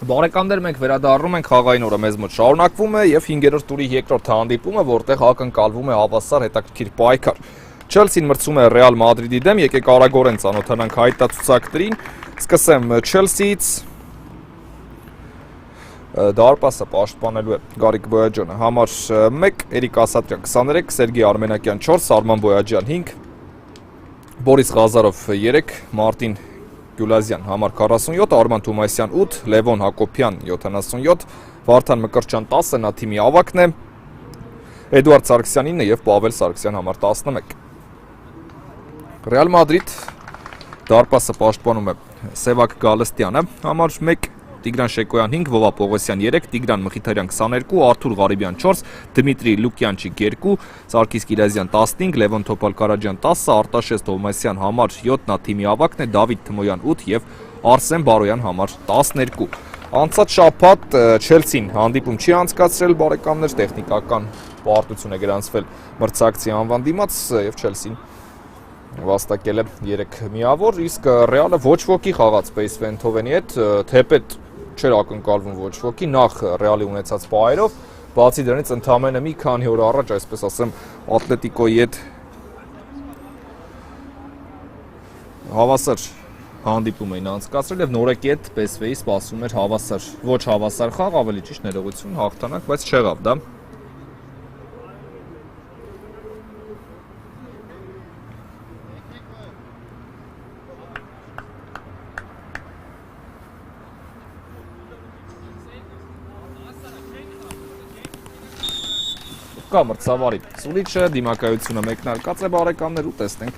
Բարեկամներ, մենք վերադառնում ենք խաղային օրը մեզ մոտ շարունակվում է եւ 5-րդ տուրի երկրորդ հանդիպումը, որտեղ ակնկալվում է հավասար հետաքրքիր պայքար։ Չելսին մրցում է Ռեալ Մադրիդի դեմ, եկեք արագորեն ծանոթանանք հայտարարություններին։ Սկսեմ Չելսիից։ Դարպասը պաշտպանելու է Գարիկ Բոյաջյանը, համար 1, Էրիկ Ասատրյան 23, Սերգեյ Արմենակյան 4, Արման Բոյաջյան 5, Բորիս Ղազարով 3, Մարտին Գյուլազյան համար 47, Արման Թումասյան 8, Լևոն Հակոբյան 77, Վարդան Մկրտչյան 10, նա թիմի ավագն է, Էդուարդ Սարգսյան 9 և Պավել Սարգսյան համար 11։ Ռեալ Մադրիդ դարպասը պաշտպանում է Սևակ Գալստյանը, համար 1, Տիգրան Շեկոյան 5, Վովա Պողոսյան 3, Տիգրան Մխիթարյան 22, Արթուր Ղարիբյան 4, Դմիտրի Լուկյանչիկ 2, Սարգիս Կիրազյան 15, Լևոն Թոփալ-Կարաջյան 10, Արտաշես Թովմասյան համար 7, նա թիմի ավագն է, Դավիթ Թմոյան 8 և Արսեն Բարոյան համար 12։ Անցած շաբաթ Չելսին հանդիպում չի անցկացրել, բարեկամներ, տեխնիկական պարտություն է գրանցվել մրցակցի անվան դիմաց և Չելսին վաստակել է 3 միավոր, իսկ Ռեալը ոչ ոքի խաղաց PSV Eindhoveni հետ, թեպետ չէր ակնկալվում ոչ ոքի, նախ Ռեալի ունեցած պահերով, բացի դրանից ընդամենը մի քանի օր առաջ, այսպես ասեմ, Ատլետիկոյի հետ հավասար հանդիպում էին անցկացրել և նորեկի հետ PSV-ի սպասում էր հավասար, ոչ հավասար խաղ, ավելի ճիշտ ներողություն, հաղթանակ, բայց չեղավ դա։ Կա մրցավարի Սուլիչը, դիմակայությունը մեկնարկած է, բարեկամներ, ու տեսնենք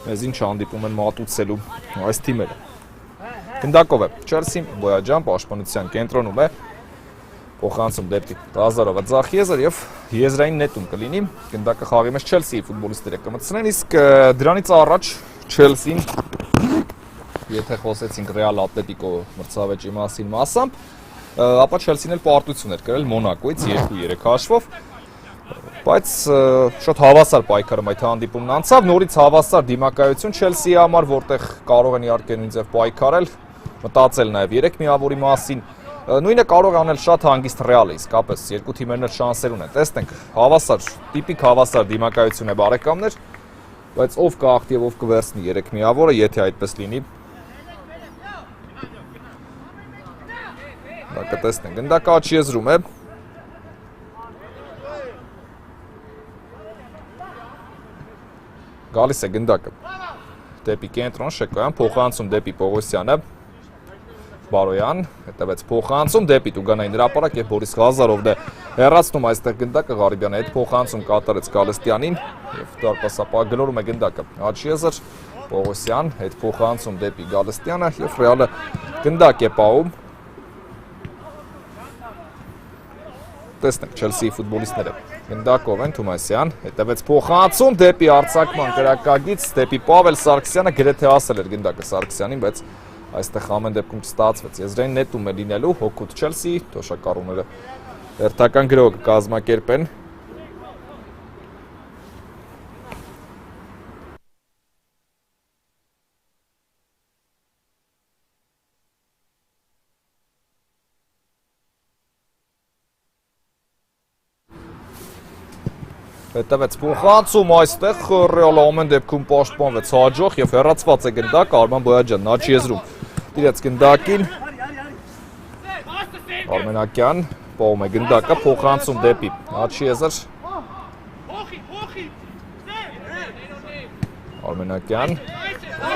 մեզ ինչ հանդիպում են մատուցելու այս թիմերը։ Գնդակով է Չելսին, Բոյաջյան պաշտպանության կենտրոնում է, փոխանցում դեպի Ղազարովը ձախ եզր և եզրային նետում կլինի, գնդակը խաղի մեջ Չելսիի ֆուտբոլիստները կմտցնեն, իսկ դրանից առաջ Չելսին, եթե խոսեցինք Ռեալ Ատլետիկո մրցավեճի մասին մասամբ, ապա Չելսին էլ պարտություն էր կրել Մոնակոից 2-3 հաշվով, բայց շատ հավասար պայքարում այդ հանդիպումն անցավ, նորից հավասար դիմակայություն Չելսիի համար, որտեղ կարող են իհարկե նույնձև պայքարել, մտածել նաև 3 միավորի մասին, նույնը կարող է անել շատ հանգիստ Ռեալը, իսկապես երկու թիմերն էլ շանսեր ունեն, տեսնենք, հավասար, տիպիկ հավասար դիմակայություն է բարեկամներ, բայց ով կհաղթի և ով կվերցնի 3 միավորը, եթե այդպես լինի, դա կտեսնենք, գնդակը աջ եզրում է, գալիս է գնդակը դեպի կենտրոն, Շեկոյան, փոխանցում դեպի Պողոսյանը, Բարոյան, հետևեց փոխանցում դեպի Տուգանային հրապարակ և Բորիս Ղազարովն է հեռացնում այստեղ գնդակը, Ղարիբյանը հետ փոխանցում կատարեց Գալստյանին և դարպասապահ գլորում է գնդակը աջ եզր, Պողոսյան, հետ փոխանցում դեպի Գալստյանը և Ռեալը գնդակ է պահում, տեսնենք Չելսիի ֆուտբոլիստները գնդակով են, Թումասյան, հետևեց փոխանցում դեպի արձակման կրակագից, դեպի Պավել Սարգսյանը, գրեթե ասել էր գնդակը Սարգսյանին, բայց այստեղ ամեն դեպքում չստացվեց, եզրային նետում է լինելու հոգուտ Չելսիի, թոշակառուները հերթական գրոհը կկազմակերպեն։ Հետևեց փոխանցում այստեղ Ռեալը ամեն դեպքում պաշտպանվեց հաջող և հեռացված է գնդակ Արման Բոյաջյանն աջ եզրում տիրեց գնդակին Արմենակյան պահում է գնդակը փոխանցում դեպի աջ եզր Արմենակյան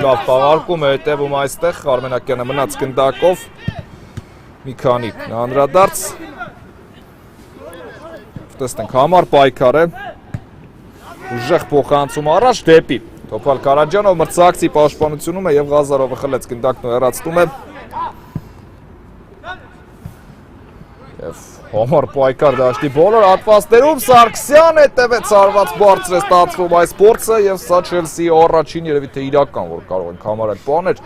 լավ պաղարկում է հետևում այստեղ Արմենակյանը մնաց գնդակով մի քանի անդրադարձ տեսնենք համար պայքար է ուժեղ փոխանցում առաջ դեպի Թոփալ-Կարաջյանով մրցակցի պաշտպանությունում է և Ղազարովը խլեց գնդակն ու հեռացնում է և համար պայքար դաշտի բոլոր հատվածներում Սարգսյան հետևեց արված բարձր է ստացվում այս փորձը և սա Չելսիի առաջին երևի թե իրական որ կարող ենք համարել բան էր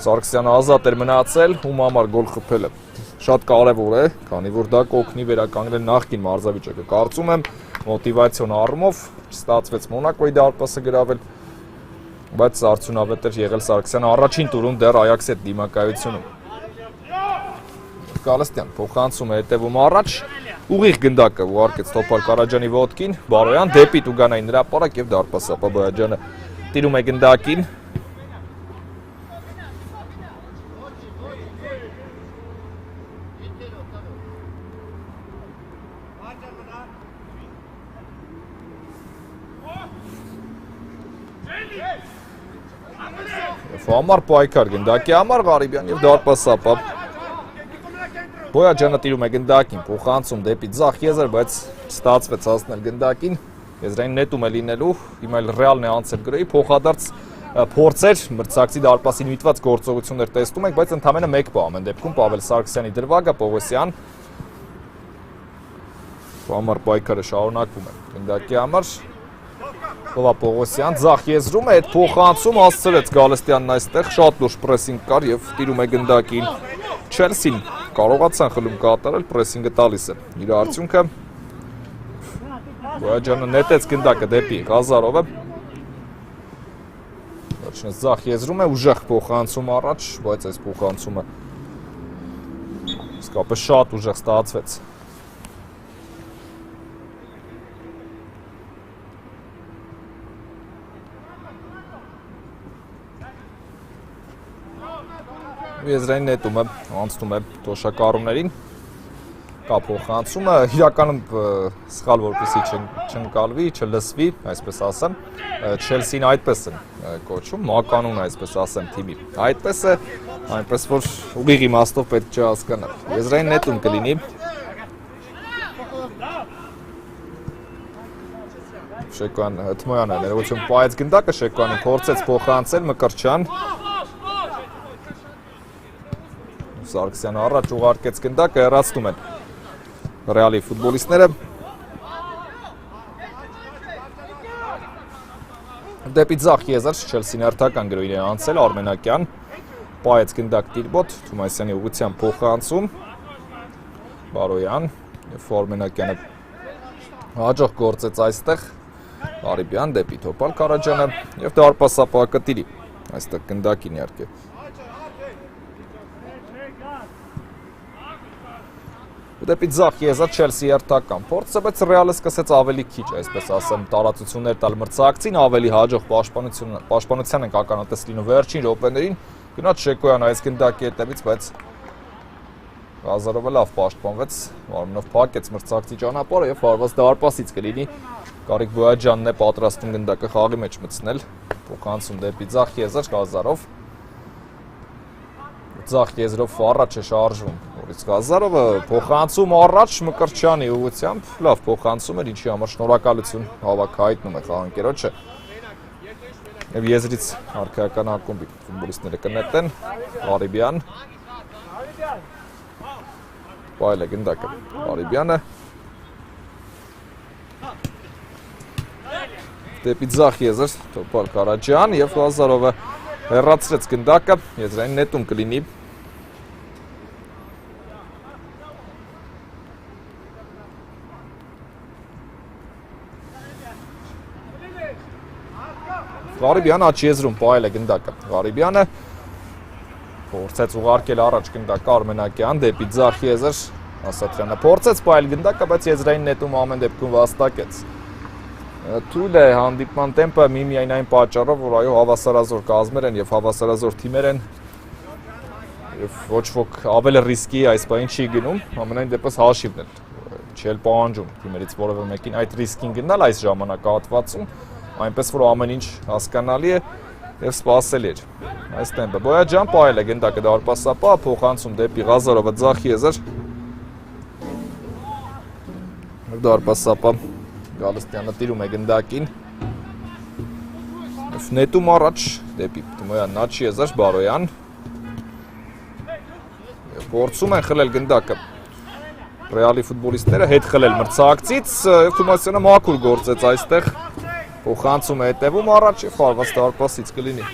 Սարգսյանը ազատ էր մնացել ում համար գոլ խփելը շատ կարևոր է քանի որ դա կօգնի վերականգնել նախկին մարզավիճակը կարծում եմ մոտիվացիոն առումով չստացվեց Մոնակոյի դարպասը գրավել, բայց արդյունավետ էր եղել Սարգսյանը առաջին տուրում դեռ Այաքսի հետ դիմակայությունում։ Գալստյան փոխանցում է հետևում առաջ, ուղիղ գնդակը ուղարկեց Թոփալ Կարաջյանի ոտքին, Բարոյան դեպի Տուգանային հրապարակ եւ դարպասապա Բոյաջյանը տիրում է գնդակին։ Համար պայքար գնդակի համար Ղարիբյան եւ դարպասապա Բոյաջյանը տիրում է գնդակին, փոխանցում դեպի ձախ եզր, բայց ստացվեց հասնել գնդակին, եզրային նետում է լինելու, հիմա էլ Ռեալն է անցել գրեի, փոխադարձ փորձեր, մրցակցի դարպասին միտված գործողություններ տեսնում ենք, բայց ընդամենը մեկ բա ամեն դեպքում Պավել Սարգսյանի դրվագը Պողոսյան համար պայքարը շարունակվում է գնդակի համար Հովա Պողոսյան ձախ եզրում է, այդ փոխանցում հասցրեց Գալստյանն այստեղ, շատ լուրջ պրեսինգ կար եւ տիրում է գնդակին։ Չելսին կարողացան խլում կատարել, պրեսինգը տալիս է։ Իր արդյունքը Բոյաջյանը նետեց գնդակը դեպի Ղազարովը։ Վերջինս ձախ եզրում է, ուժեղ փոխանցում առաջ, բայց այս փոխանցումը իսկապես շատ ուժեղ ստացվեց։ Եզրային նետում է, անցնում է թոշակառուներին, կա փոխանցումը, իրականում սխալ որպեսի չընկալվի, չլսվի, այսպես ասեմ, Չելսին այդպես են կոչում, մականուն այսպես ասեմ թիմի, այդպես է, այնպես որ ուղիղ իմաստով պետք չէ հասկանալ, եզրային նետում կլինի, Շեկոյան Թմոյանը ներողություն պայեց գնդակը, Շեկոյանը փորձեց փոխանցել Մկրտչյան Սարգսյանը առաջ ուղարկեց գնդակը, հեռացնում են Ռեալի ֆուտբոլիստները դեպի ձախ եզր Չելսին հերթական գրոյին է անցել Արմենակյան պայեց գնդակ Տիրբոտ Թումասյանի ուղղությամբ փոխանցում Բարոյան եւ Արմենակյանը հաջող գործեց այստեղ Ղարիբյան դեպի Թոփալ Կարաջյանը եւ դարպասապա կտիրի այստեղ գնդակին իհարկե Դեպի ձախ եզր Չելսի հերթական փորձը, բայց Ռեալը սկսեց ավելի քիչ, այսպես ասեմ, տարածություններ տալ մրցակցին, ավելի հաջող պաշտպանության ենք ականատես լինում վերջին րոպեներին, գնաց Շեկոյան այս գնդակի հետևից, բայց Ղազարովը լավ պաշտպանվեց, Արմենով փակեց մրցակցի ճանապարհը եւ հարված դարպասից կլինի Կարիկ Բոյաջյանն է պատրաստում գնդակը խաղի մեջ մտցնել, փոխանցում դեպի ձախ եզր Ղազարով Ձախ եզրով առաջ է շարժվում Որից Ղազարովը փոխանցում առաջ Մկրտչյանի ուղղությամբ, լավ փոխանցում էր, ինչի համար շնորհակալություն հավաքը հայտնում է խաղանկերոջը եւ եզրից արքայական ակումբի ֆուտբոլիստները կնետեն Ղարիբյան Պայել է գնդակը Ղարիբյանը Դեպի ձախ եզր Թոփալ Կարաջյան եւ Ղազարովը հեռացրեց գնդակը, եզրային նետում կլինի Ղարիբյանը աչ եզրում պայել է գնդակը Ղարիբյանը փորձեց ուղարկել առաջ գնդակը Արմենակյան դեպի ձախ եզր Ասատրյանը փորձեց պայել գնդակը, բայց եզրային նետում ամեն դեպքում վաստակեց Թույլ է հանդիպման տեմպը միմիայն այն պատճառով, որ այո հավասարազոր կազմեր են եւ հավասարազոր թիմեր են եւ ոչ ոք ավելի ռիսկի այս բանին չի գնում, ամենայն դեպս հաշիվն էլ չել պահանջում թիմերից որևէ մեկին այդ ռիսկին գնալ այս ժամանակահատվածում, այնպես որ ամեն ինչ հասկանալի է եւ սպասելի է։ Այս տեմպը Բոյաջյան պայել է գնդակը դարպասապա, փոխանցում դեպի Ղազարովը ձախ եզր դարպասապա Գալստյանը տիրում է գնդակին նետում առաջ դեպի Թմոյանն աչ եզր Բարոյան փորձում են խլել գնդակը Ռեալի ֆուտբոլիստները հետ խլել մրցակցից Թումասյանը մաքուր գործեց այստեղ փոխանցում է հետևում առաջ եւ հարված դարպասից կլինի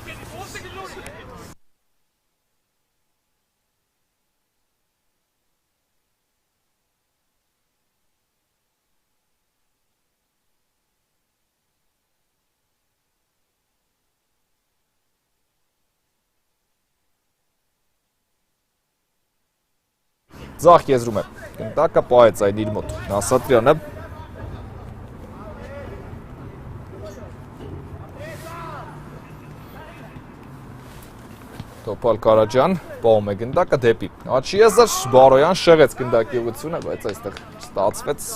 Ձախ եզրում է, գնդակը պահեց այն իր մոտ, Ասատրյանը Տոպալ Կարաջյան, պահում է գնդակը դեպի Աչի եզր, Բարոյան շեղեց գնդակի ուղղությունը, բայց այստեղ ստացվեց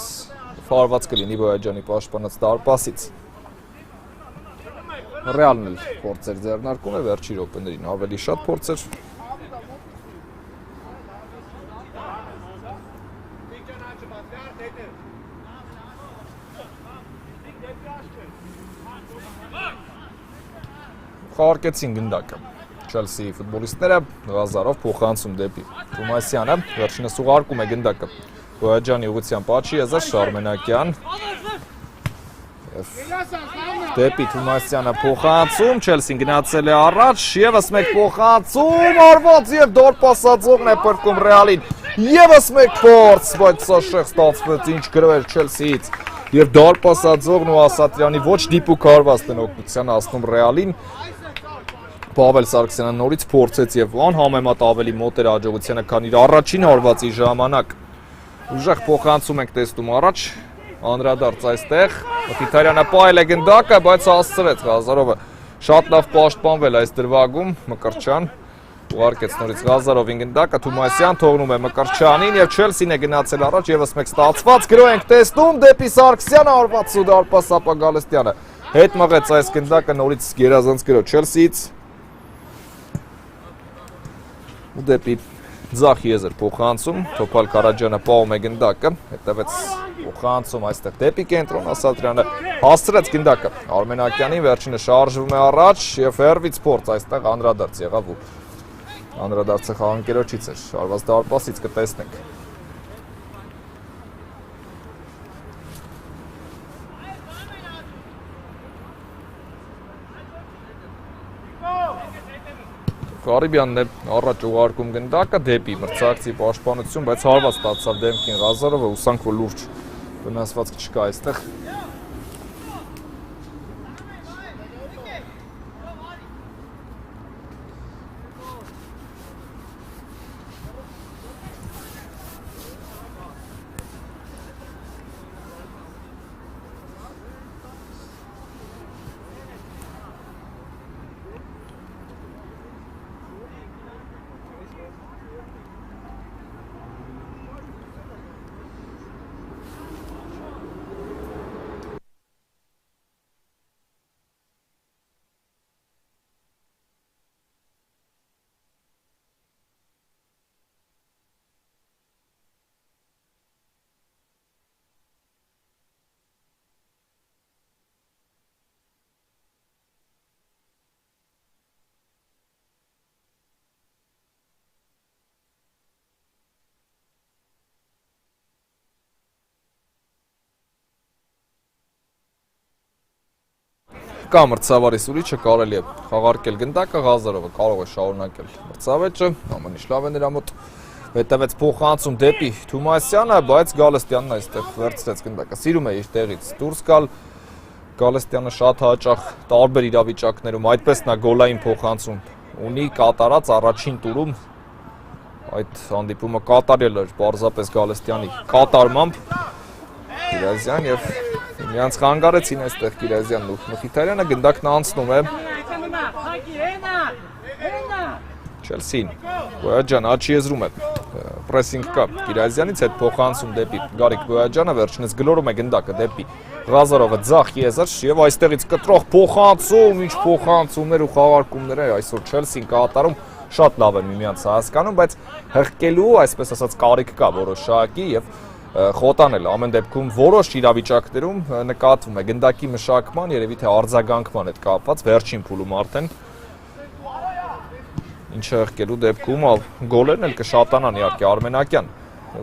ֆարված կլինի Բոյաջյանի պաշտպանած դարպասից։ Ռեալն էլ փորձեր ձեռնարկում է վերջի րոպեներին ավելի շատ փորձեր։ Խաղարկեցին գնդակը։ Չելսիի ֆուտբոլիստները Ղազարով փոխանցում դեպի Թումասյանը, վերջինս ուղարկում է գնդակը Բոյաջյանի ուղղությամբ Աչի եզր, Արմենակյան դեպի Թումասյանը փոխանցում, Չելսին գնացել է առաջ, ևս մեկ փոխանցում, արված և դորպասածողն է պրկում Ռեալին, ևս մեկ փորձ, բայց սա շեղ ստացվեց ինչ գրվեր Չելսիից և դորպասածողն ու Ասատրյանի ոչ դիպուկ հարված են օգնության հասնում Ռեալին Պավել Սարգսյանը նորից փորձեց և անհամեմատ ավելի մոտ էր հաջողությանը, քան իր առաջին հարվածի ժամանակ։ Ուժեղ փոխանցում ենք տեսնում առաջ, անդրադարձ այստեղ, Մխիթարյանը պահել է գնդակը, բայց հասցրեց Ղազարովը շատ լավ պաշտպանվել այս դրվագում, Մկրտչյան ուղարկեց նորից Ղազարովին գնդակը, Թումասյան թողնում է Մկրտչյանին և Չելսին է գնացել առաջ, ևս մեկ ստացված, գրոհ ենք տեսնում, դեպի Սարգսյանը հարված ու դարպաս ապա Գալստյանը հետ մղեց այս գնդակը նորից գերազանց գրոհ Չելսիից ու դեպի ձախ եզր փոխանցում, Տոպալ Կարաջյանը պահում է գնդակը, հետևեց փոխանցում այստեղ դեպի կենտրոն, Ասատրյանը հասցրեց գնդակը, Արմենակյանին վերջինը շարժվում է առաջ և հեռվից փորձ այստեղ անդրադարձ եղավ ու անդրադարձը խաղանկերոջից էր, արված դարպասից կտեսնենք։ Ղարիբյանն է առաջ ուղարկում գնդակը դեպի մրցակցի պաշտպանություն, բայց հարված ստացավ դեմքին Ղազարովը, հուսանք որ լուրջ վնասվածք չկա այստեղ։ Կա մրցավարի սուրիչը կարելի է խաղարկել գնդակը, Ղազարովը կարող է շարունակել մրցավեճը, ամեն ինչ լավ է նրա մոտ, հետևեց փոխանցում դեպի Թումասյանը, բայց Գալստյանն այստեղ վերցրեց գնդակը, սիրում է իր տեղից դուրս գալ, Գալստյանը շատ հաճախ տարբեր իրավիճակներում, այդպես նա գոլային փոխանցում ունի կատարած առաջին տուրում, այդ հանդիպումը կատարել էր պարզապես Գալստյանի կատարմամբ, Կիրազյան և Նրանց խանգարեցին այստեղ Կիրազյանն ու Մխիթարյանը, գնդակն անցնում է Չելսին, Բոյաջյան աչի եզրում է, պրեսինգ կա Կիրազյանից, հետ փոխանցում դեպի Գարիկ Բոյաջյանը, վերջինս գլորում է գնդակը դեպի Ղազարովը ձախ եզր և այստեղից կտրող փոխանցում, ինչ փոխանցումներ ու խաղարկումներ է այսօր Չելսին կատարում, շատ լավ են միմյանց հասկանում, բայց հղկելու, այսպես ասած կարիք կա որոշակի և խոտանել ամեն դեպքում որոշ իրավիճակներում նկատվում է գնդակի մշակման, երևի թե արձագանքման հետ կապված վերջին փուլում արդեն ինչը հղկելու դեպքում գոլերն էլ կշատանան իհարկե Արմենակյան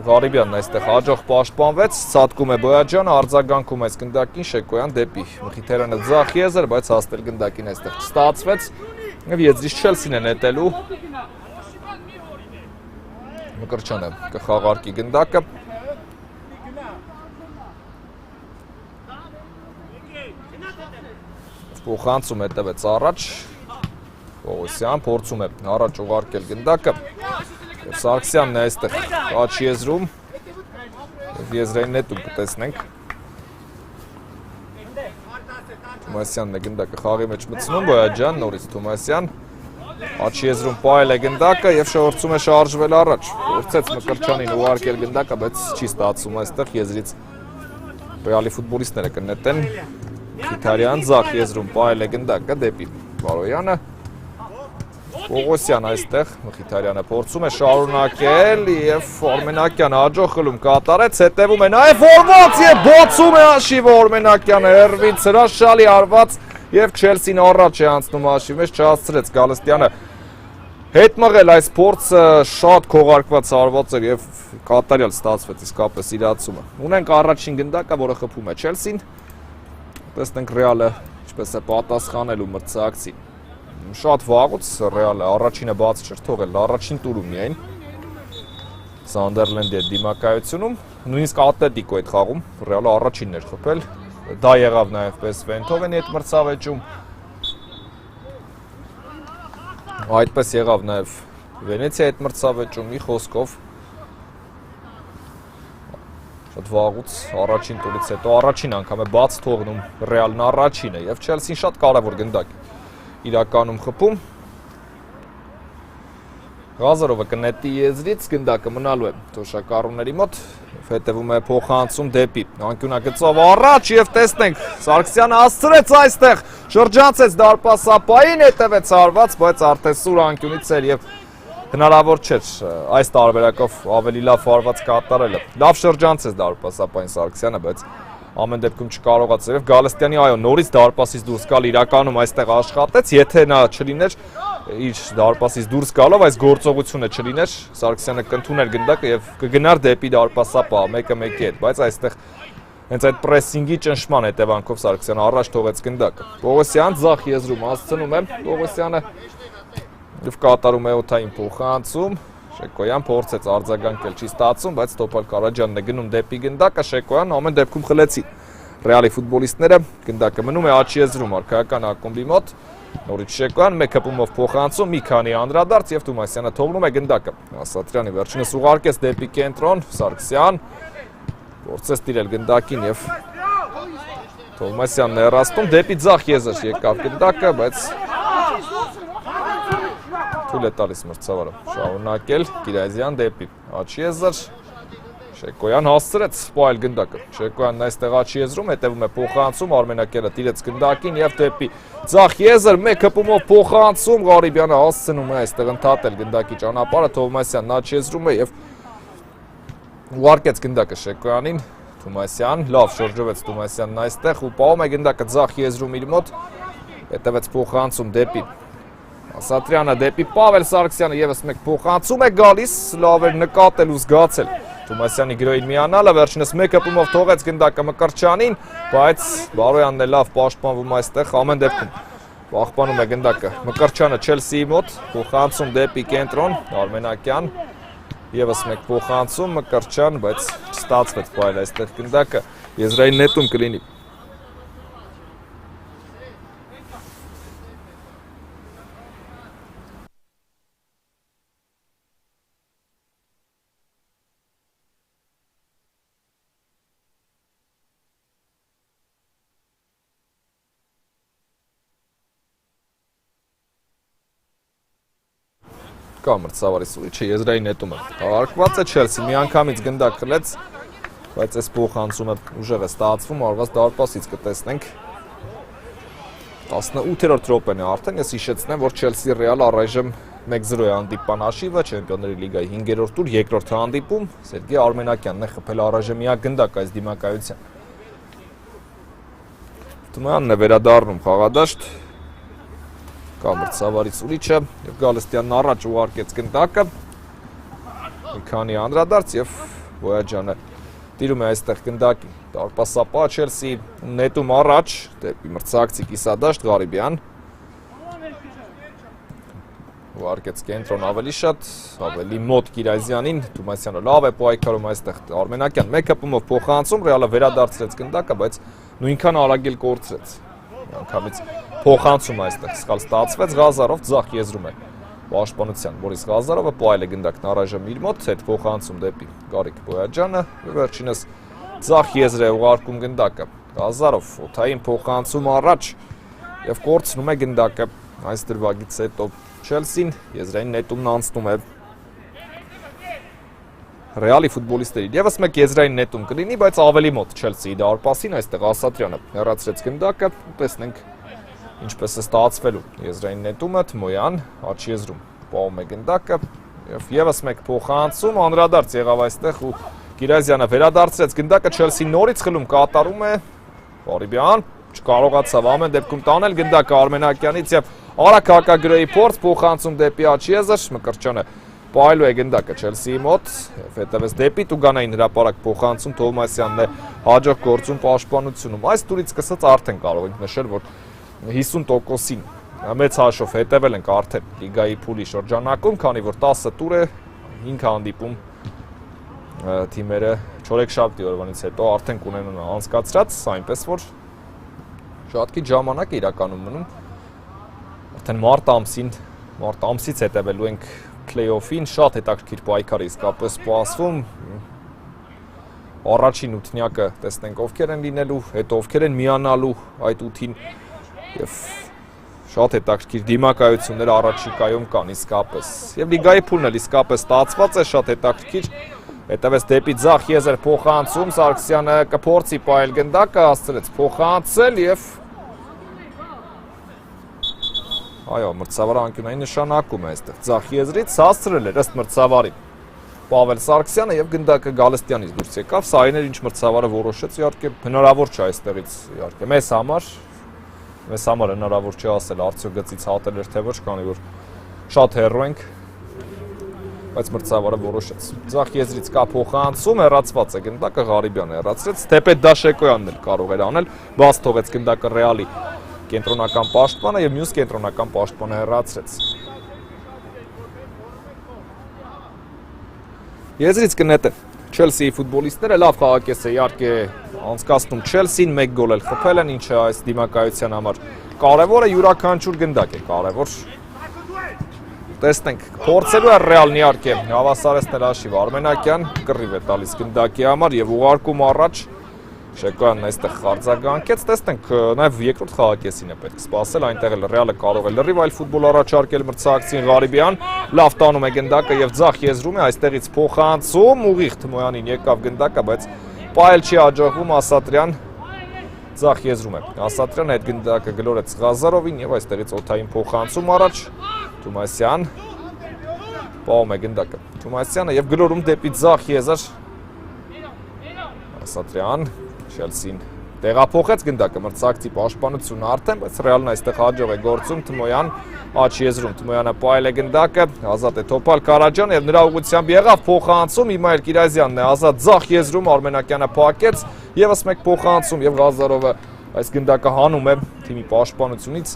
Ղարիբյանն այստեղ հաջող պաշտպանվեց, ցատկում է Բոյաջյանը, արձագանքում այս գնդակին Շեկոյան դեպի Մխիթարյանը ձախ եզր, բայց հասնել գնդակին այստեղ չստացվեց և եզրից Չելսին է նետելու Մկրտչյանը կխաղարկի գնդակը Փոխանցում հետևեց առաջ, Պողոսյան փորձում է առաջ ուղարկել գնդակը, Եվ Սարգսյանն է այստեղ աչ եզրում և եզրային նետում կտեսնենք Թումասյանն է գնդակը խաղի մեջ մտցնում Բոյաջյան, նորից Թումասյան աչ եզրում պայել է գնդակը և շողորձում է շարժվել առաջ Որցեց Մկրչյանին ուղարկել գնդակը, բայց չի ստացվում այստեղ եզրից Ռեալի ֆուտբոլիստները կնետեն Քիթարյան ձախ եզրում պայել է գնդակը դեպի Վարոյանը Պողոսյան այստեղ Մխիթարյանը փորձում է շարունակել և Օրմենակյանը աջող խլում կատարեց, հետևում է նաև Որմոց և բացում է հաշիվը Օրմենակյանը հեռվից հրաշալի արված և Չելսին առաջ է անցնում հաշիվ մեջ չհասցրեց Գալստյանը հետ մղել այս փորձը շատ քողարկված արված էր և կատարյալ ստացվեց իսկապես իրացումը։ Ունենք առաջին գնդակը, որը խփում է Չելսին, տեսնենք Ռեալը ինչպես է պատասխանելու մրցակցին։ Շատ վաղուց Ռեալը առաջինը բաց չէր թողել, առաջին տուրում միայն Սանդերլենդի հետ դիմակայությունում, նույնիսկ Ատլետիկո հետ խաղում Ռեալը առաջինն էր խփել, դա եղավ նաև պես Վենդհովենի հետ մրցավեճում, այդպես եղավ նաև Վենեցիայի հետ մրցավեճում, մի խոսքով շատ վաղուց առաջին տուրից հետո առաջին անգամ է բաց թողնում Ռեալն առաջինը և Չելսին շատ կարևոր գնդակ իրականում խփում Ղազարովը կնետի եզրից գնդակը մնալու է թոշակառուների մոտ հետևում է փոխանցում դեպի անկյունագծով առաջ և տեսնենք Սարգսյանը հասցրեց այստեղ շրջանցեց դարպասապային հետևեց արված բայց արդեն սուր անկյունից էր և հնարավոր չէր այս տարբերակով ավելի լավ արված կատարելը լավ շրջանցեց դարպասապային Սարգսյանը բայց ամեն դեպքում չկարողացավ և Գալստյանի այո նորից դարպասից դուրս գալ իրականում այստեղ աշխատեց, եթե նա չլիներ իր դարպասից դուրս գալով այս գործողությունը չլիներ, Սարգսյանը կընդուներ գնդակը և կգնար դեպի դարպասապահ 1-1-ի հետ, բայց այստեղ հենց այդ պրեսինգի ճնշման հետևանքով Սարգսյանը առաջ թողեց գնդակը։ Պողոսյան ձախ եզրում հասցնում է Պողոսյանը և կատարում է օդային փոխանցում Շեկոյան փորձեց արձագանքել չի ստացվում, բայց Տոփալ Կարաջյանն է գնում դեպի գնդակը, Շեկոյան ամեն դեպքում խլեցին Ռեալի ֆուտբոլիստները, գնդակը մնում է աչ եզրում արքայական ակումբի մոտ, նորից Շեկոյան մեկ հպումով փոխանցում, մի քանի անդրադարձ և Թումասյանը թողնում է գնդակը։ Ասատրյանի վերջինս ուղարկեց դեպի կենտրոն, Սարգսյան փորձեց տիրել գնդակին և Թովմասյանն է հեռացնում դեպի ձախ եզր եկավ գնդակը, բայց թույլ է տալիս մրցավարը շարունակել Կիրազյան դեպի աչ եզր Շեկոյան հասցրեց սպայել գնդակը Շեկոյանն այստեղ աչ եզրում հետևում է փոխանցում Արմենակյանը տիրեց գնդակին և դեպի ձախ եզր մեկ հպումով փոխանցում Ղարիբյանը հասցնում է այստեղ ընդհատել գնդակի ճանապարհը Թովմասյանն աչ եզրում է և ուղարկեց գնդակը Շեկոյանին Թումասյան լավ շրջվեց Թումասյանն այստեղ ու պահում է գնդակը ձախ եզրում իր մոտ հետևեց փոխանցում դեպի Ասատրյանը դեպի Պավել Սարգսյանը եւս մեկ փոխանցում է գալիս, լավ էր նկատել ու զգացել Թումասյանի գրոյին միանալը, վերջինս մեկ հպումով թողեց գնդակը Մկրչյանին, բայց Բարոյանն է լավ պաշտպանվում այստեղ, ամեն դեպքում պահպանում է գնդակը Մկրչյանը Չելսիի մոտ, փոխանցում դեպի կենտրոն, Արմենակյան, եւս մեկ փոխանցում Մկրչյան, բայց չստացվեց պահել այստեղ գնդակը, եզրային նետում կլինի Կա մրցավարի սուրիչը եզրային նետումը հարկված է Չելսի մի անգամից գնդակ խլեց բայց այս փոխանցումը ուժեղ է ստացվում արված դարպասից կտեսնենք 18-րդ րոպեն է արդեն ես հիշեցնեմ որ Չելսի Ռեալ առայժմ 1-0 է հանդիպան հաշիվը Չեմպիոնների լիգայի 5-րդ տուր երկրորդ հանդիպում Սերգեյ Արմենակյանն է խփել առայժմ միակ գնդակ այս դիմակայության Թումանն է վերադառնում խաղադաշտ Կա մրցավարի սուրիչը և Գալստյանն առաջ ուղարկեց գնդակը մի քանի անդրադարձ և Բոյաջյանը տիրում է այստեղ գնդակին դարպասապահ Չելսի նետում առաջ դեպի մրցակցի կիսադաշտ Ղարիբյան ուղարկեց կենտրոն ավելի շատ ավելի մոտ Կիրազյանին Թումասյանը լավ է պայքարում այստեղ Արմենակյան մեկ հպումով փոխանցում Ռեալը վերադարձրեց գնդակը բայց նույնքան արագ էլ կորցրեց անգամից փոխանցում այստեղ սխալ ստացվեց Ղազարով ձախ եզրում է պաշտպանության Բորիս Ղազարովը, Պայել է գնդակն առայժմ իր մոտ, հետ փոխանցում դեպի Գարիկ Բոյաջյանը, վերջինս ձախ եզր է ուղարկում գնդակը, Ղազարով օդային փոխանցում առաջ եւ կորցնում է գնդակը, այս դրվագից հետո Չելսին եզրային նետումն անցնում է Ռեալի ֆուտբոլիստերին եւս մեկ եզրային նետում կլինի, բայց ավելի մոտ Չելսիի դարպասին, այստեղ Ասատրյանը հեռացրեց գնդակը, տեսնենք ինչպես է ստացվելու եզրային նետումը, Թմոյան աջ եզրում պահում է գնդակը եւ եւս մեկ փոխանցում, անդրադարձ եղավ այստեղ ու Գիրազյանը վերադարձրեց գնդակը, Չելսին նորից խլում կատարում է, Ղարիբյան չկարողացավ ամեն դեպքում տանել գնդակը Արմենակյանից եւ արագ հակագրեի փորձ փոխանցում դեպի աջ եզր, Մկրտչյանը Պայելու է գնդակը Չելսիի մոտ, հետևեց դեպի Տուգանային հրապարակ փոխանցում Թովմասյանն է հաջող գործում պաշտպանությունում։ Այս տուրից սկսած արդեն կարող ենք նշել, որ 50%-ին մեծ հաշվով հետևել ենք արդեն լիգայի փուլի շրջանակում, քանի որ 10 տուր է 5 հանդիպում թիմերը չորեքշաբթի օրվանից հետո արդեն կունենան անցկացրած, այնպես որ շատ քիչ ժամանակ է իրականում մնում։ Արդեն մարտ ամսից հետևելու ենք Play-off-ին շատ հետաքրքիր պայքար է իսկապես սպասվում։ Առաջին ութնյակը տեսնենք ովքեր են լինելու, հետո ովքեր են միանալու այդ ութին եւ շատ հետաքրքիր դիմակայություններ առաջիկայում կան իսկապես։ Եվ լիգայի փուլն էլ իսկապես ստացված է, շատ հետաքրքիր։ Հետևեց դեպի ձախ եզր փոխանցում, Սարգսյանը կփորձի պայել գնդակը, հասցրեց փոխանցել եւ Այո, մրցավարը անկյունային նշանակում է այստեղ ձախ եզրից հասցրել էր ըստ մրցավարի Պավել Սարգսյանը եւ գնդակը Գալստյանից դուրս եկավ, սա այն էր ինչ մրցավարը որոշեց, իհարկե հնարավոր չէ այստեղից իհարկե մեզ համար հնարավոր չէ ասել արդյոք գծից հատել էր թե ոչ, քանի որ շատ հեռու ենք, բայց մրցավարը որոշեց։ Ձախ եզրից կա փոխանցում, հեռացված է գնդակը Ղարիբյանը հեռացրեց, թեպետ Դաշեկոյանն էլ կարող էր անել, բաց թողեց գնդակը Ռեալի կենտրոնական պաշտպանը եւ մյուս կենտրոնական պաշտպանը հեռացրեց։ Եզրից կնետեն Չելսիի ֆուտբոլիստները լավ խաղակես է իհարկե անցկացնում Չելսին, 1 գոլ էլ խփել են, ինչը այս դիմակայության համար կարևոր է, յուրաքանչյուր գնդակ է կարևոր։ Տեսնենք, փորձելու է Ռեալն իհարկե հավասարեցնել հաշիվը Արմենակյան, կռիվ է տալիս գնդակի համար եւ ուղարկում առաջ Շեկոյանն այստեղ խարձագանքեց, տեսնենք նաև երկրորդ խաղակեսին է պետք սպասել, այնտեղ էլ Ռեալը կարող է լրիվ այլ ֆուտբոլ առաջարկել մրցակցին Ղարիբյան, լավ տանում է գնդակը եւ ձախ եզրում է, այստեղից փոխանցում, ուղիղ Թմոյանին եկավ գնդակը, բայց պայել չի հաջողվում, Ասատրյան ձախ եզրում է։ Ասատրյանը այդ գնդակը գլորեց Ղազարովին եւ այստեղից օդային փոխանցում առաջ, Թումասյան պահում է գնդակը։ Թումասյանը եւ գլորում դեպի ձախ եզր Ասատրյան Չելսին տեղափոխեց գնդակը մրցակցի պաշտպանությունը արդեն, բայց Ռեալն այստեղ հաջող է գործում, Թմոյան աջ եզրում, Թմոյանը պահել է գնդակը, ազատ է Թոփալ Կարաջյանը եւ նրա ուղղությամբ եղավ փոխանցում, հիմա էլ Կիրազյանն է ազատ ձախ եզրում, Արմենակյանը փակեց, եւս մեկ փոխանցում եւ Ղազարովը այս գնդակը հանում է թիմի պաշտպանությունից։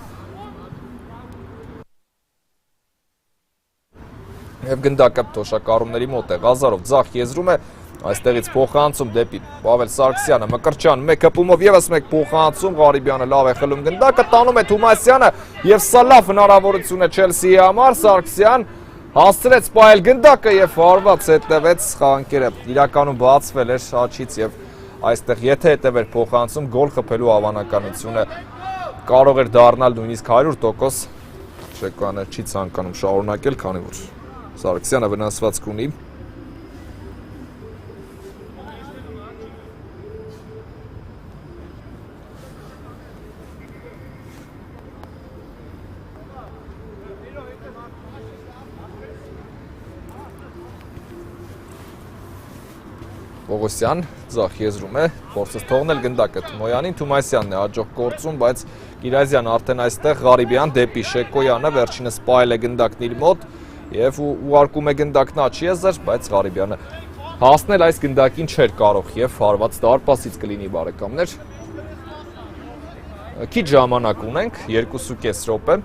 Եվ գնդակը թոշակառումների մոտ է, Ղազարով ձախ եզրում է, այստեղից փոխանցում դեպի Պավել Սարգսյանը, Մկրտչյան մեկ հպումով եւս մեկ փոխանցում, Ղարիբյանը լավ է խլում գնդակը, տանում է Թումասյանը եւ սա լավ հնարավորություն է Չելսիի համար, Սարգսյան հասցրեց պահել գնդակը եւ հարված հետևեց խաղանկերը, իրականում բացվել էր աչից եւ այստեղ եթե հետևեր փոխանցում գոլ խփելու հավանականությունը կարող էր դառնալ նույնիսկ 100%, Շեկոյանը չի ցանկանում շարունակել, քանի որ Սարգսյանը վնասվածք ունի։ Պողոսյան ձախ եզրում է, փորձեց թողնել գնդակը Թմոյանին, Թումասյանն է հաջող գործում, բայց Կիրազյանը արդեն այստեղ Ղարիբյան դեպի Շեկոյանը, վերջինս պահել է գնդակն իր մոտ եւ ուղարկում է գնդակն աջ եզր, բայց Ղարիբյանը հասնել այս գնդակին չէր կարող եւ հարված դարպասից կլինի բարեկամներ։ Քիչ ժամանակ ունենք, 2.5 րոպե։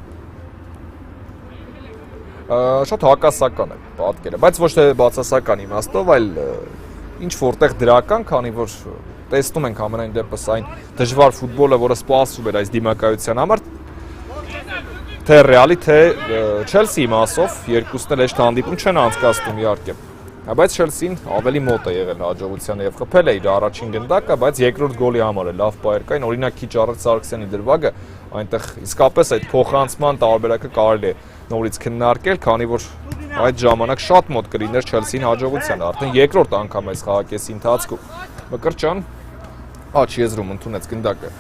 Շատ հակասական է պատկերը, բայց ոչ թե բացասական իմաստով, այլ ինչ որտեղ դրական, քանի որ տեսնում ենք ամենայն դեպս այն դժվար ֆուտբոլը, որը սպասում էր այս դիմակայության համար։ թե Ռեալի, թե Չելսիի մասով երկուսն էլ հեշտ հանդիպում չեն անցկացնում իհարկե։ Բայց Չելսին ավելի մոտ է եղել հաջողությանը եւ խփել է իր առաջին գնդակը, բայց երկրորդ գոլի համար է լավ բայր կային, օրինակ քիչ առաջ Սարգսյանի դրվագը, այնտեղ իսկապես այդ փոխանցման տարբերակը կարելի է նորից քննարկել, քանի որ այդ ժամանակ շատ մոտ կլիներ Չելսին հաջողությանը, արդեն երկրորդ անգամ այս խաղակեսի ընթացքում։ Մկրտչյան աչ եզրում ընդունեց գնդակը։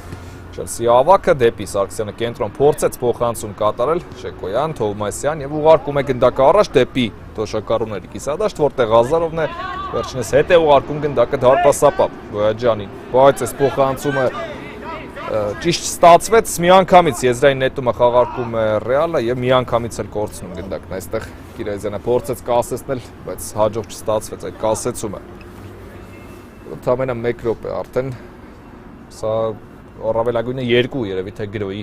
Չելսի ավակը դեպի Սարգսյանը կենտրոն փորձեց փոխանցում կատարել Շեկոյան, Թովմասյան եւ ուղարկում է գնդակը առաջ դեպի Թոշակառուների կիսադաշտ, որտեղ Ղազարովն է վերջինս հետ է ուղարկում գնդակը դարպասապահ Բոյաջյանին, բայց այս փոխանցումը ճիշտ ստացվեց միանգամից եզրային նետումը խաղարկում է Ռեալը եւ միանգամից էլ կորցնում գնդակն, այստեղ Կիրազյանը փորձեց կասեցնել, բայց հաջող չստացվեց այդ կասեցումը։ Ընդամենը 1 րոպե արդեն սա առավելագույնը 2 երևի թե գրոյի